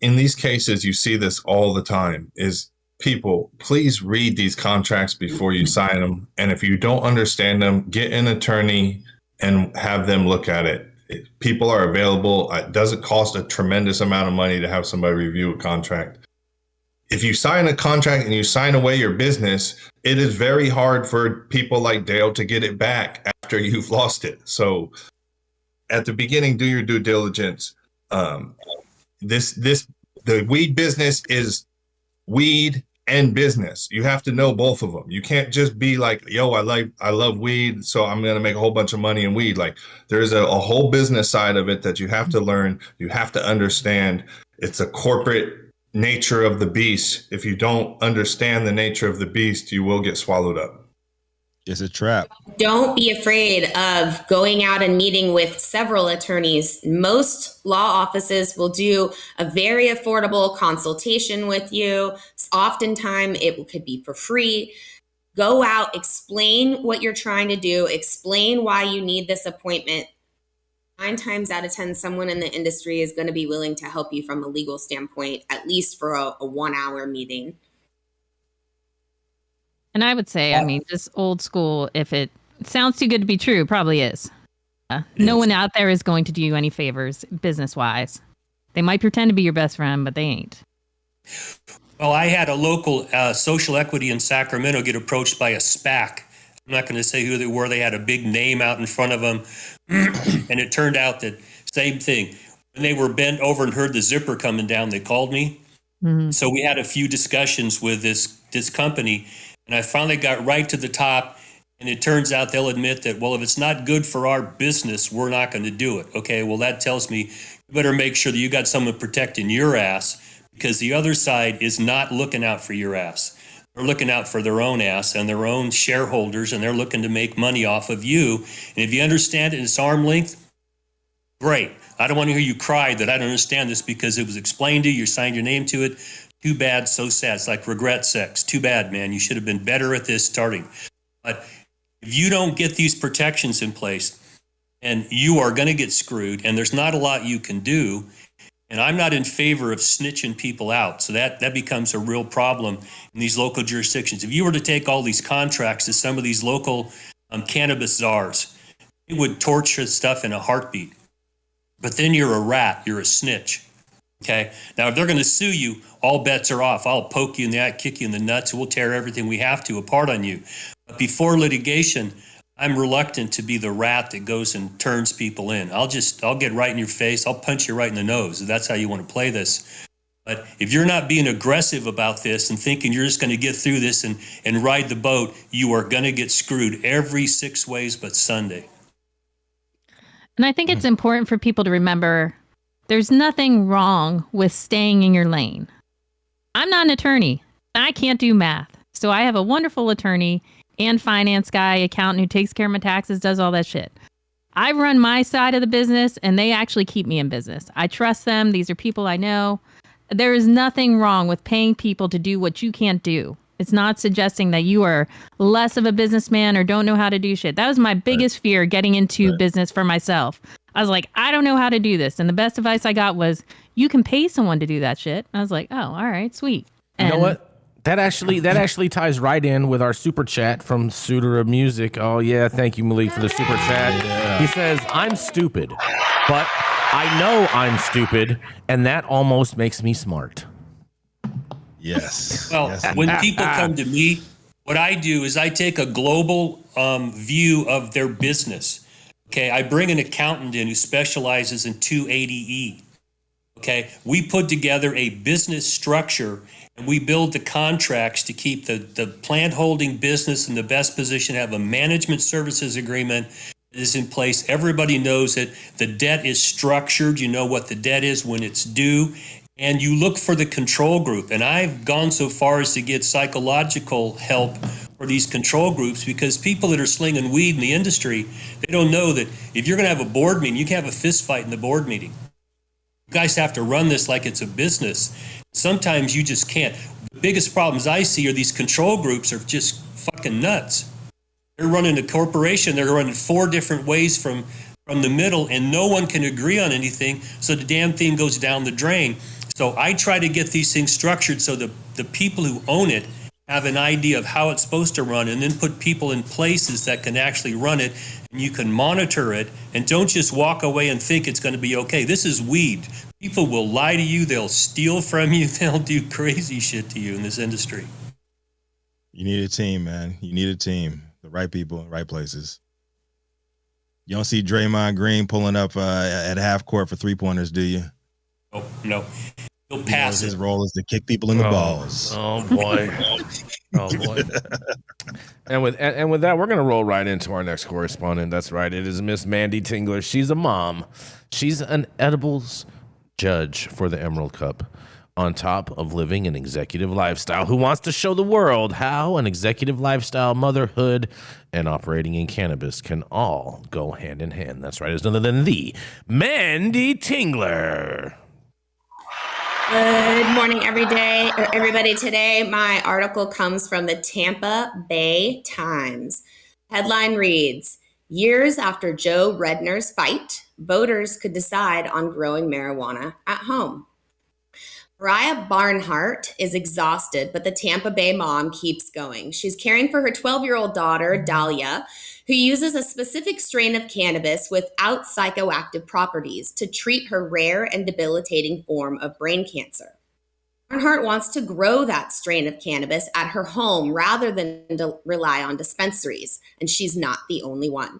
in these cases, you see this all the time, is people, please read these contracts before you sign them. And if you don't understand them, get an attorney and have them look at it. People are available. It doesn't cost a tremendous amount of money to have somebody review a contract. If you sign a contract and you sign away your business, it is very hard for people like Dale to get it back after you've lost it. So at the beginning, do your due diligence. The weed business is weed and business. You have to know both of them. You can't just be like, yo, I love weed, so I'm going to make a whole bunch of money in weed. Like, there's a whole business side of it that you have to learn. You have to understand. It's a corporate nature of the beast. If you don't understand the nature of the beast, you will get swallowed up. It's a trap. Don't be afraid of going out and meeting with several attorneys. Most law offices will do a very affordable consultation with you. Oftentimes it could be for free. Go out, explain what you're trying to do, explain why you need this appointment. 9 times out of 10, someone in the industry is going to be willing to help you from a legal standpoint, at least for a 1-hour meeting. And I would say, I mean, just old school, if it sounds too good to be true, probably is. No one out there is going to do you any favors business-wise. They might pretend to be your best friend, but they ain't. Well, I had a local social equity in Sacramento get approached by a SPAC. I'm not going to say who they were. They had a big name out in front of them. And it turned out that same thing. When they were bent over and heard the zipper coming down, they called me. Mm-hmm. So we had a few discussions with this company, and I finally got right to the top. And it turns out they'll admit that, well, if it's not good for our business, we're not going to do it. Okay, well, that tells me you better make sure that you got someone protecting your ass, because the other side is not looking out for your ass. They're looking out for their own ass and their own shareholders, and they're looking to make money off of you. And if you understand it, it's arm's length, great. I don't want to hear you cry that I don't understand this because it was explained to you, you signed your name to it. Too bad, so sad. It's like regret sex. Too bad, man. You should have been better at this starting. But if you don't get these protections in place, and you are going to get screwed, and there's not a lot you can do. And I'm not in favor of snitching people out. So that becomes a real problem in these local jurisdictions. If you were to take all these contracts to some of these local cannabis czars, it would torture stuff in a heartbeat. But then you're a rat, you're a snitch. Okay. Now, if they're going to sue you, all bets are off. I'll poke you in the eye, kick you in the nuts. We'll tear everything we have to apart on you. But before litigation, I'm reluctant to be the rat that goes and turns people in. I'll get right in your face. I'll punch you right in the nose. If that's how you want to play this. But if you're not being aggressive about this and thinking you're just going to get through this and ride the boat, you are going to get screwed every 6 ways but Sunday. And I think it's important for people to remember there's nothing wrong with staying in your lane. I'm not an attorney. I can't do math. So I have a wonderful attorney and finance guy, accountant who takes care of my taxes, does all that shit. I run my side of the business and they actually keep me in business. I trust them. These are people I know. There is nothing wrong with paying people to do what you can't do. It's not suggesting that you are less of a businessman or don't know how to do shit. That was my biggest fear getting into business for myself. I was like, I don't know how to do this. And the best advice I got was, you can pay someone to do that shit. I was like, oh, all right, sweet. And you know what? That actually ties right in with our super chat from Suitor of Music. Oh, yeah. Thank you, Malik, for the super chat. Yeah. He says, I'm stupid, but I know I'm stupid, and that almost makes me smart. Yes. Well, yes, when people come to me, what I do is I take a global view of their business. Okay. I bring an accountant in who specializes in 280E. Okay. We put together a business structure and we build the contracts to keep the plant holding business in the best position, have a management services agreement that is in place. Everybody knows it. The debt is structured. You know what the debt is when it's due. And you look for the control group. And I've gone so far as to get psychological help for these control groups, because people that are slinging weed in the industry, they don't know that if you're going to have a board meeting, you can have a fist fight in the board meeting. You guys have to run this like it's a business. Sometimes you just can't. The biggest problems I see are these control groups are just fucking nuts. They're running a corporation. They're running 4 different ways from the middle, and no one can agree on anything. So the damn thing goes down the drain. So I try to get these things structured so the people who own it have an idea of how it's supposed to run, and then put people in places that can actually run it, and you can monitor it, and don't just walk away and think it's going to be okay. This is weed. People will lie to you. They'll steal from you. They'll do crazy shit to you in this industry. You need a team, man. You need a team. The right people in the right places. You don't see Draymond Green pulling up at half court for 3-pointers, do you? Oh, no. He'll pass. His role is to kick people in the balls. Oh boy. Oh boy. And with that, we're gonna roll right into our next correspondent. That's right. It is Miss Manndie Tingler. She's a mom. She's an edibles judge for the Emerald Cup, on top of living an executive lifestyle, who wants to show the world how an executive lifestyle, motherhood, and operating in cannabis can all go hand in hand. That's right. It's none other than the Manndie Tingler. Good morning, everybody. Today, my article comes from the Tampa Bay Times. Headline reads, "Years after Joe Redner's fight, voters could decide on growing marijuana at home." Mariah Barnhart is exhausted, but the Tampa Bay mom keeps going. She's caring for her 12-year-old daughter, Dahlia, who uses a specific strain of cannabis without psychoactive properties to treat her rare and debilitating form of brain cancer. Barnhart wants to grow that strain of cannabis at her home rather than to rely on dispensaries, and she's not the only one.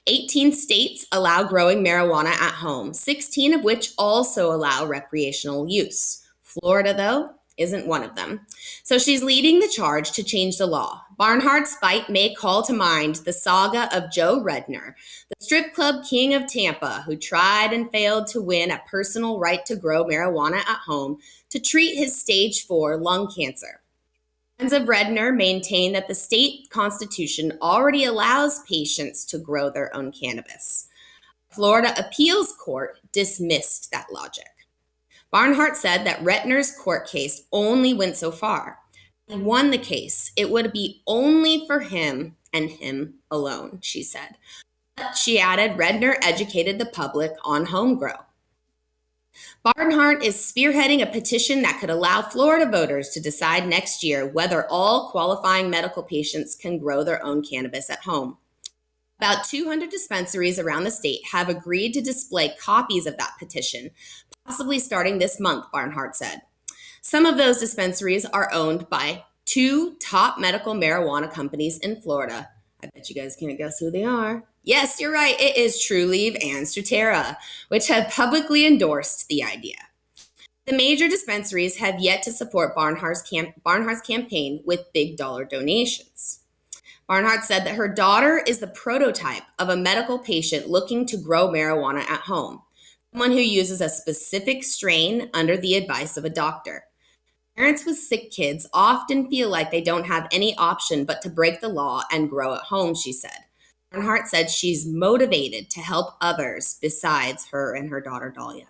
18 states allow growing marijuana at home, 16 of which also allow recreational use. Florida, though, isn't one of them. So she's leading the charge to change the law. Barnhart's fight may call to mind the saga of Joe Redner, the strip club king of Tampa, who tried and failed to win a personal right to grow marijuana at home to treat his stage 4 lung cancer. Friends of Redner maintain that the state constitution already allows patients to grow their own cannabis. Florida appeals court dismissed that logic. Barnhart said that Redner's court case only went so far. If he won the case, it would be only for him and him alone, she said. But she added, Redner educated the public on home grow. Barnhart is spearheading a petition that could allow Florida voters to decide next year whether all qualifying medical patients can grow their own cannabis at home. About 200 dispensaries around the state have agreed to display copies of that petition, possibly starting this month, Barnhart said. Some of those dispensaries are owned by 2 top medical marijuana companies in Florida. I bet you guys can't guess who they are. Yes, you're right. It is Trulieve and Straterra, which have publicly endorsed the idea. The major dispensaries have yet to support Barnhart's campaign with big dollar donations. Barnhart said that her daughter is the prototype of a medical patient looking to grow marijuana at home, someone who uses a specific strain under the advice of a doctor. Parents with sick kids often feel like they don't have any option but to break the law and grow at home, she said. Barnhart said she's motivated to help others besides her and her daughter Dahlia.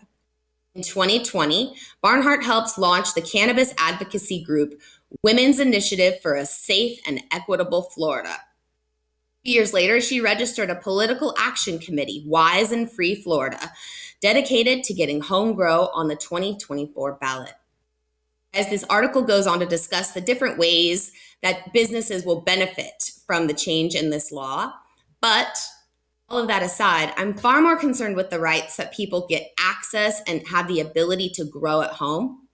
In 2020, Barnhart helped launch the cannabis advocacy group Women's Initiative for a Safe and Equitable Florida. 2 years later, she registered a political action committee, Wise and Free Florida, dedicated to getting home grow on the 2024 ballot. As this article goes on to discuss the different ways that businesses will benefit from the change in this law, but all of that aside, I'm far more concerned with the rights that people get access and have the ability to grow at home.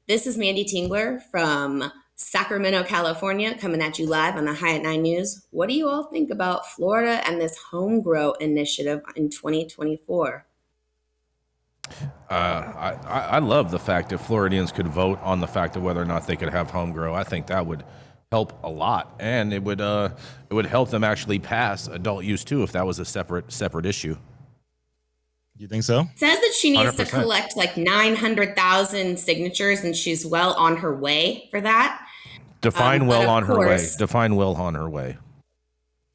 This is Manndie Tingler from Sacramento, California, coming at you live on the High at 9 News. What do you all think about Florida and this home grow initiative in 2024? I love the fact that Floridians could vote on the fact of whether or not they could have home grow. I think that would help a lot, and it would help them actually pass adult use too if that was a separate issue. You think so? It says that she needs 100%. to collect like 900,000 signatures, and she's well on her way for that. Define well on her way. Define well on her way.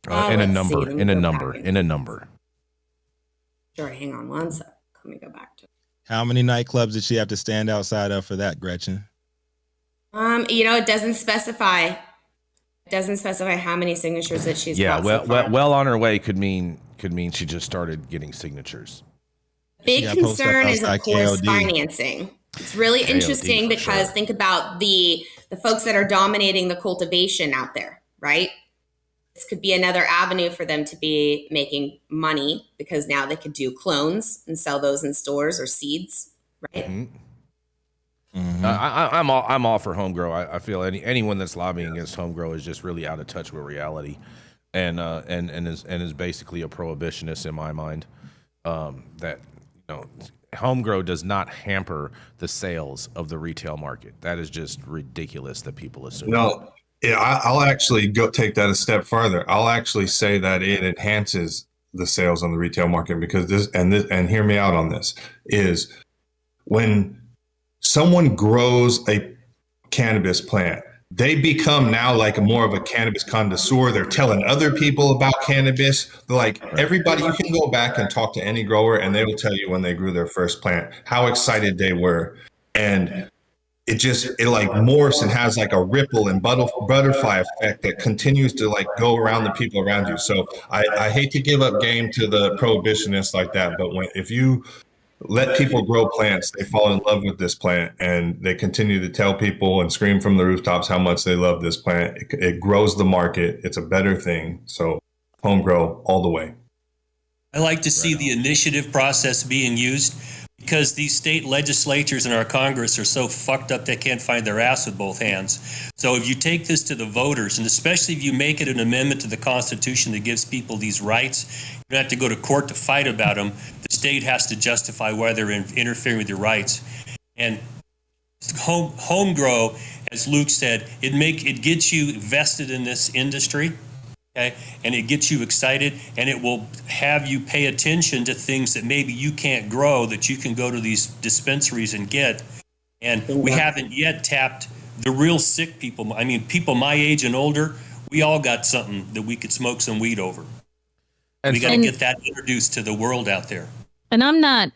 In a number. Sure, hang on one sec. Let me go back to it. How many nightclubs did she have to stand outside of for that, Gretchen? It doesn't specify. It doesn't specify how many signatures that she's got so far. well on her way could mean she just started getting signatures. Big concern is, of course, financing. It's really interesting because think about the folks that are dominating the cultivation out there, right? This could be another avenue for them to be making money because now they could do clones and sell those in stores or seeds, right? Mm-hmm. Mm-hmm. I'm all for home grow. I feel anyone that's lobbying against home grow is just really out of touch with reality, and is basically a prohibitionist in my mind. That home grow does not hamper the sales of the retail market. That is just ridiculous that people assume. No. Yeah, I'll actually take that a step further. I'll actually say that it enhances the sales on the retail market because and hear me out on this, is when someone grows a cannabis plant, they become now like more of a cannabis connoisseur. They're telling other people about cannabis. They're like, everybody, you can go back and talk to any grower and they will tell you when they grew their first plant, how excited they were. And it like morphs and has like a ripple and butterfly effect that continues to like go around the people around you. So I hate to give up game to the prohibitionists like that, but if you let people grow plants. They fall in love with this plant, and they continue to tell people and scream from the rooftops how much they love this plant. It grows the market. It's a better thing. So home grow all the way. I like to see the initiative process being used, because these state legislatures and our Congress are so fucked up they can't find their ass with both hands. So if you take this to the voters, and especially if you make it an amendment to the Constitution that gives people these rights, you don't have to go to court to fight about them. The state has to justify why they're interfering with your rights. And home grow, as Luke said, it gets you vested in this industry. Okay, and it gets you excited, and it will have you pay attention to things that maybe you can't grow, that you can go to these dispensaries and get. And we haven't yet tapped the real sick people. I mean, people my age and older, we all got something that we could smoke some weed over. And we got to get that introduced to the world out there. And I'm not,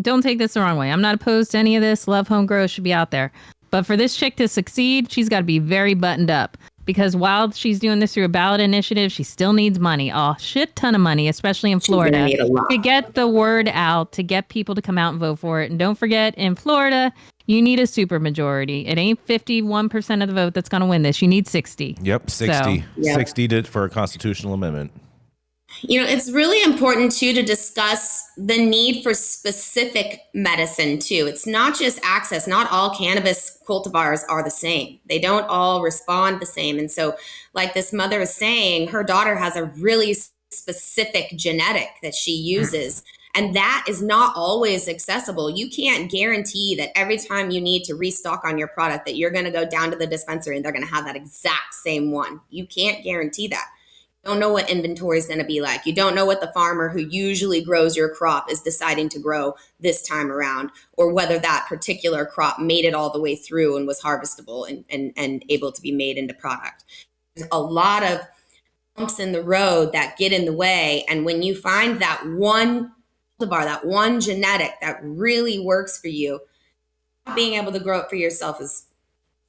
don't take this the wrong way, I'm not opposed to any of this. Love home grow should be out there. But for this chick to succeed, she's got to be very buttoned up. Because while she's doing this through a ballot initiative, she still needs money, a shit ton of money, especially in Florida, to get the word out, to get people to come out and vote for it. And don't forget, in Florida, you need a supermajority. It ain't 51% of the vote that's going to win this. You need 60. Yep, 60. So, 60 for a constitutional amendment. You know, it's really important, too, to discuss the need for specific medicine, too. It's not just access. Not all cannabis cultivars are the same. They don't all respond the same. And so, like this mother is saying, her daughter has a really specific genetic that she uses. And that is not always accessible. You can't guarantee that every time you need to restock on your product that you're going to go down to the dispensary and they're going to have that exact same one. You can't guarantee that. Don't know what inventory is going to be like. You don't know what the farmer who usually grows your crop is deciding to grow this time around, or whether that particular crop made it all the way through and was harvestable and able to be made into product. There's a lot of bumps in the road that get in the way. And when you find that one cultivar, that one genetic that really works for you, being able to grow it for yourself is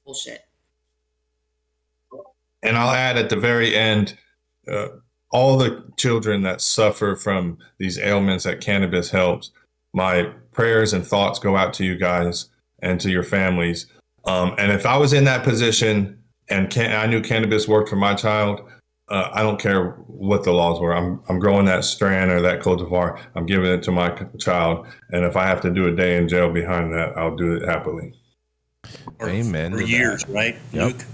bullshit. And I'll add at the very end, all the children that suffer from these ailments that cannabis helps, my prayers and thoughts go out to you guys and to your families. And if I was in that position and I knew cannabis worked for my child, I don't care what the laws were. I'm growing that strand or that cultivar. I'm giving it to my child. And if I have to do a day in jail behind that, I'll do it happily. Amen. For years, right, Yep. Luke?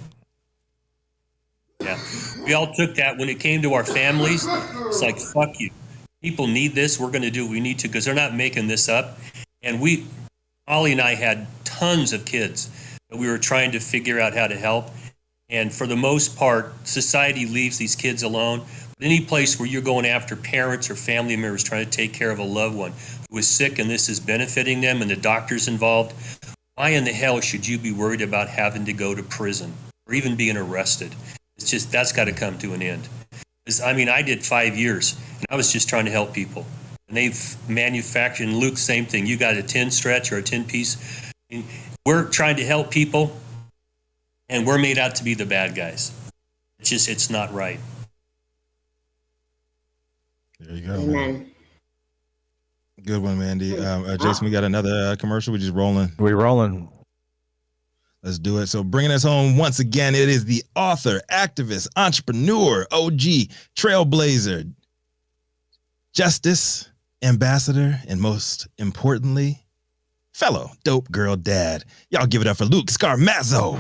Yeah, we all took that when it came to our families. It's like, fuck you. People need this. We're going to do what we need to, because they're not making this up. And Ollie and I had tons of kids that we were trying to figure out how to help. And for the most part, society leaves these kids alone. But any place where you're going after parents or family members trying to take care of a loved one who is sick and this is benefiting them and the doctor's involved, why in the hell should you be worried about having to go to prison or even being arrested? It's just, that's got to come to an end. I mean, I did 5 years, and I was just trying to help people. And they've manufactured, and Luke, same thing. You got a 10 stretch or a 10 piece. And we're trying to help people, and we're made out to be the bad guys. It's just, it's not right. There you go. Amen. Man. Good one, Manndie. Jason, we got another commercial. We're just rolling. We're rolling. Let's do it. So bringing us home once again, it is the author, activist, entrepreneur, OG, trailblazer, justice, ambassador, and most importantly, fellow dope girl dad. Y'all give it up for Luke Scarmazzo.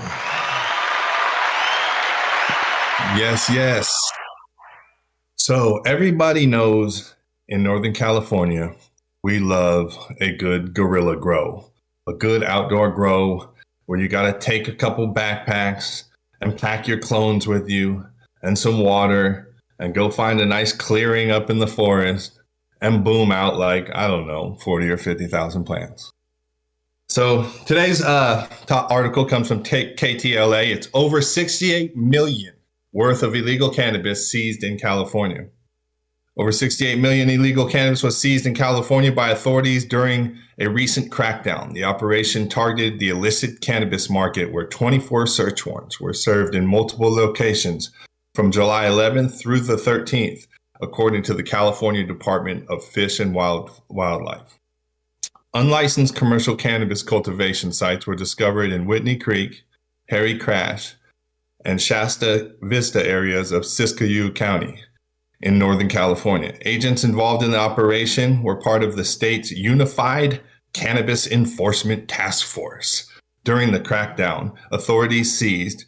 Yes, yes. So everybody knows in Northern California, we love a good guerrilla grow, a good outdoor grow, where you got to take a couple backpacks and pack your clones with you and some water and go find a nice clearing up in the forest and boom out like, I don't know, 40 or 50,000 plants. So today's top article comes from KTLA. It's over 68 million worth of illegal cannabis seized in California. Over 68 million illegal cannabis was seized in California by authorities during a recent crackdown. The operation targeted the illicit cannabis market, where 24 search warrants were served in multiple locations from July 11th through the 13th, according to the California Department of Fish and Wildlife. Unlicensed commercial cannabis cultivation sites were discovered in Whitney Creek, Harry Crash, and Shasta Vista areas of Siskiyou County in Northern California. Agents involved in the operation were part of the state's Unified Cannabis Enforcement Task Force. During the crackdown, authorities seized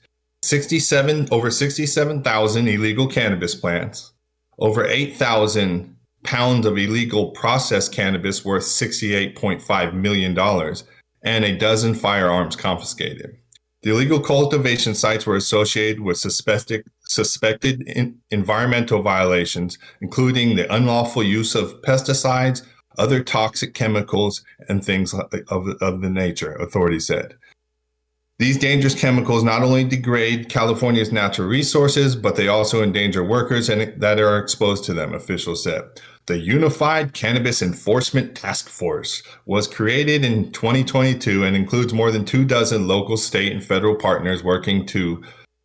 over 67,000 illegal cannabis plants, over 8,000 pounds of illegal processed cannabis worth $68.5 million, and a dozen firearms confiscated. The illegal cultivation sites were associated with suspected environmental violations, including the unlawful use of pesticides, other toxic chemicals, and things of the nature, authorities said. These dangerous chemicals not only degrade California's natural resources, but they also endanger workers that are exposed to them, officials said. The Unified Cannabis Enforcement Task Force was created in 2022 and includes more than 24 local, state, and federal partners working to,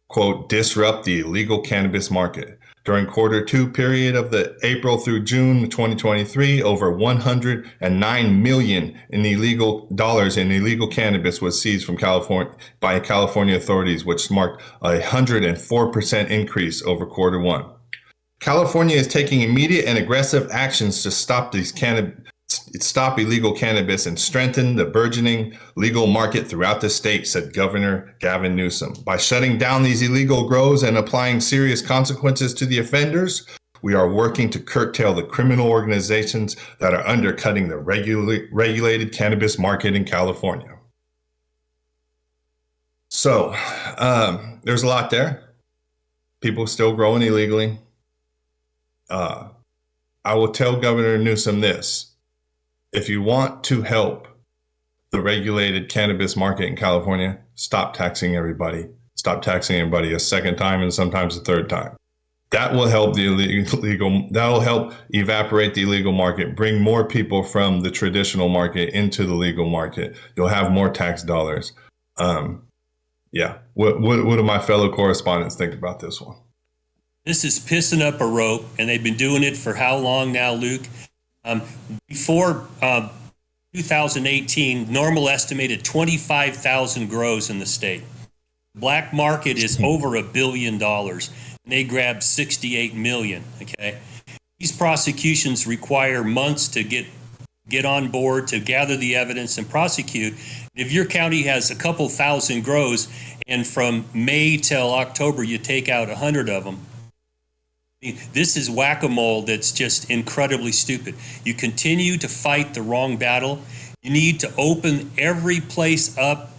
quote, disrupt the illegal cannabis market. During Q2 period of the April through June 2023, over $109 million in illegal cannabis was seized from California by California authorities, which marked a 104% increase over Q1. California is taking immediate and aggressive actions to stop illegal cannabis and strengthen the burgeoning legal market throughout the state, said Governor Gavin Newsom. By shutting down these illegal grows and applying serious consequences to the offenders, we are working to curtail the criminal organizations that are undercutting the regulated cannabis market in California. So there's a lot there. People still growing illegally. I will tell Governor Newsom this. If you want to help the regulated cannabis market in California, stop taxing everybody. Stop taxing everybody a second time and sometimes a third time. That will help that will help evaporate the illegal market, bring more people from the traditional market into the legal market. You'll have more tax dollars. Yeah. What do my fellow correspondents think about this one? This is pissing up a rope, and they've been doing it for how long now, Luke? Before 2018, normal estimated 25,000 grows in the state. Black market is over $1 billion, and they grabbed 68 million. Okay, these prosecutions require months to get on board, to gather the evidence and prosecute. If your county has a couple thousand grows, and from May till October you take out 100 of them. This is whack-a-mole that's just incredibly stupid. You continue to fight the wrong battle. You need to open every place up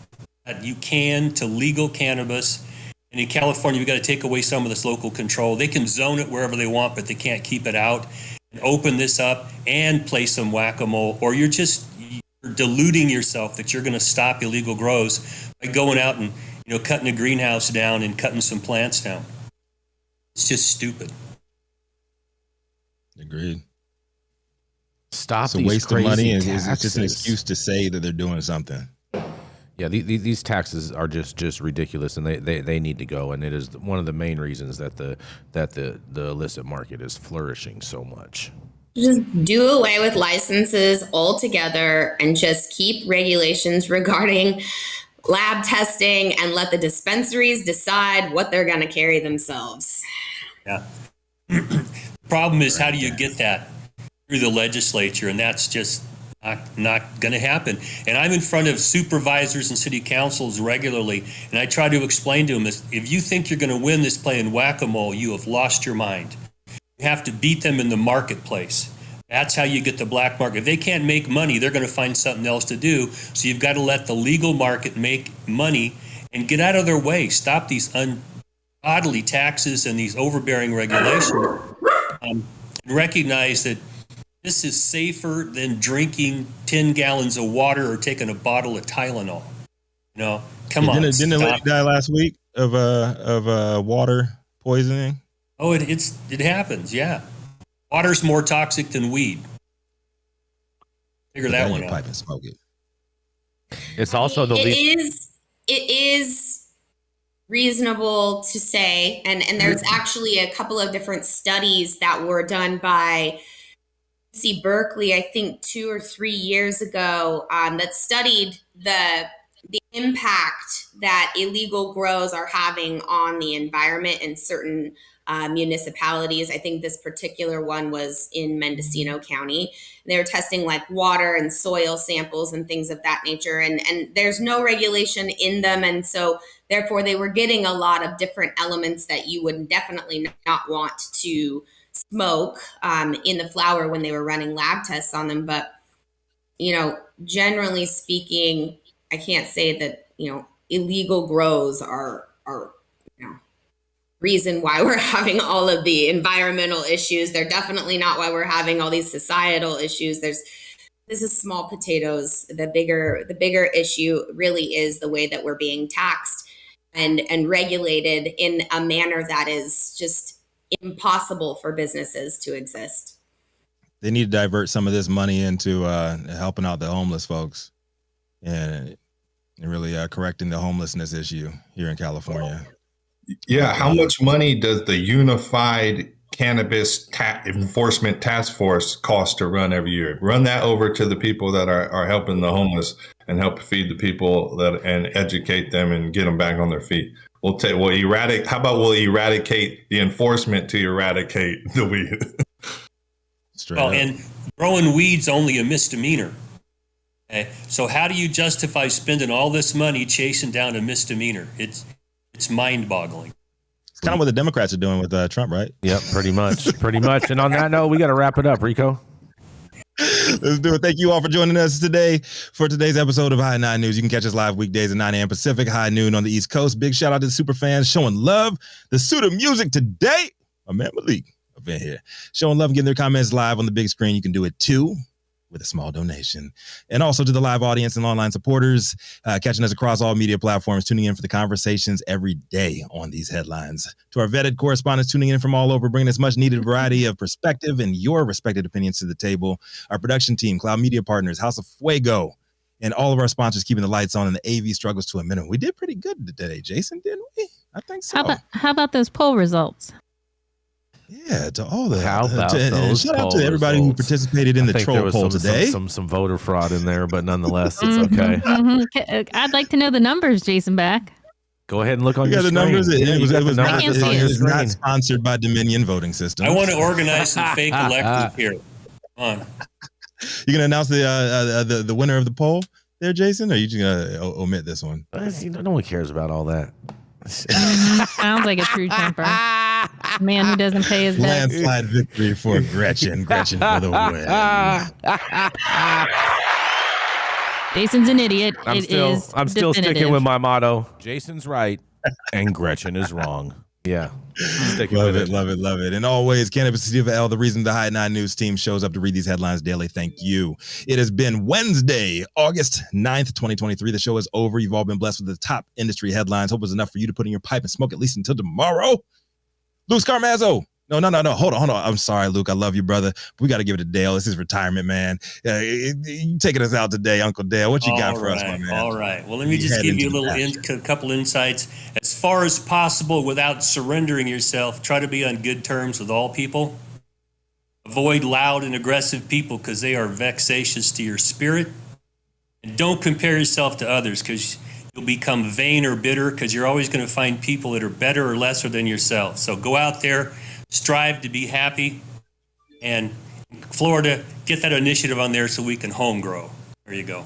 that you can to legal cannabis. And in California, we've got to take away some of this local control. They can zone it wherever they want, but they can't keep it out. And open this up and play some whack-a-mole, or you're deluding yourself that you're going to stop illegal grows by going out and cutting a greenhouse down and cutting some plants down. It's just stupid. Agreed. Stop it's a these waste of money, and it's just an excuse to say that they're doing something. Yeah, these taxes are just ridiculous, and they need to go. And it is one of the main reasons that the illicit market is flourishing so much. Just do away with licenses altogether, and just keep regulations regarding lab testing, and let the dispensaries decide what they're going to carry themselves. Yeah. Problem is, how do you get that through the legislature? And that's just not going to happen. And I'm in front of supervisors and city councils regularly, and I try to explain to them this: if you think you're going to win this playing whack-a-mole, you have lost your mind. You have to beat them in the marketplace. That's how you get the black market. If they can't make money, they're going to find something else to do. So you've got to let the legal market make money and get out of their way. Stop these ungodly taxes and these overbearing regulations. And recognize that this is safer than drinking 10 gallons of water or taking a bottle of Tylenol. Come on. Didn't a lady die last week of water poisoning? Oh, it happens. Yeah, water's more toxic than weed. Figure that one out. Pipe and smoke it. It's also the least. It is reasonable to say, and there's actually a couple of different studies that were done by UC Berkeley, I think 2 or 3 years ago, that studied the impact that illegal grows are having on the environment in certain municipalities. I think this particular one was in Mendocino County. They were testing like water and soil samples and things of that nature. And there's no regulation in them. And so therefore they were getting a lot of different elements that you would definitely not want to smoke in the flower when they were running lab tests on them. But, generally speaking, I can't say that, illegal grows are reason why we're having all of the environmental issues. They're definitely not why we're having all these societal issues. This is small potatoes. The bigger issue really is the way that we're being taxed and regulated in a manner that is just impossible for businesses to exist. They need to divert some of this money into helping out the homeless folks and really correcting the homelessness issue here in California. Yeah, how much money does the Unified Cannabis Enforcement Task Force cost to run every year? Run that over to the people that are helping the homeless and help feed the people and educate them and get them back on their feet. We'll eradicate the enforcement to eradicate the weed. And growing weed's only a misdemeanor. Okay? So how do you justify spending all this money chasing down a misdemeanor? It's mind-boggling. It's kind of what the Democrats are doing with Trump, right? Yep, pretty much. And on that note, we got to wrap it up, Rico. Let's do it. Thank you all for joining us today for today's episode of High 9 News. You can catch us live weekdays at 9 a.m. Pacific, high noon on the East Coast. Big shout out to the super fans showing love. The suit of music today, my man Malik up in here, showing love and getting their comments live on the big screen. You can do it too with a small donation. And also to the live audience and online supporters, catching us across all media platforms, tuning in for the conversations every day on these headlines. To our vetted correspondents tuning in from all over, bringing us much needed variety of perspective and your respected opinions to the table. Our production team, Cloud Media Partners, House of Fuego, and all of our sponsors keeping the lights on and the AV struggles to a minimum. We did pretty good today, Jason, didn't we? I think so. How about those poll results? Yeah, to all the How about those shout out to everybody who participated in the troll poll today. Some voter fraud in there, but nonetheless, it's okay. Mm-hmm. I'd like to know the numbers, Jason Beck. Go ahead and look on your screen. The numbers. It was not screen. Sponsored by Dominion Voting System. I want to organize some fake electors here. Come on. You gonna announce the winner of the poll there, Jason? Or are you just gonna omit this one? No one cares about all that. Sounds like a true temper. Man who doesn't pay his debts. Landslide victory for Gretchen. Gretchen for the win. Jason's an idiot. I'm still sticking with my motto. Jason's right and Gretchen is wrong. Yeah. Love it. And always, Cannabis City of L, the reason the High 9 News team shows up to read these headlines daily. Thank you. It has been Wednesday, August 9th, 2023. The show is over. You've all been blessed with the top industry headlines. Hope it was enough for you to put in your pipe and smoke at least until tomorrow. Luke Scarmazzo. No. Hold on. I'm sorry, Luke. I love you, brother. But we got to give it to Dale. This is retirement, man. You taking us out today, Uncle Dale. What you got for us, my man? All right. Well, let me just give you a couple insights. As far as possible, without surrendering yourself, try to be on good terms with all people. Avoid loud and aggressive people because they are vexatious to your spirit. And don't compare yourself to others because you'll become vain or bitter because you're always going to find people that are better or lesser than yourself. So go out there, strive to be happy, and Florida, get that initiative on there so we can home grow. There you go.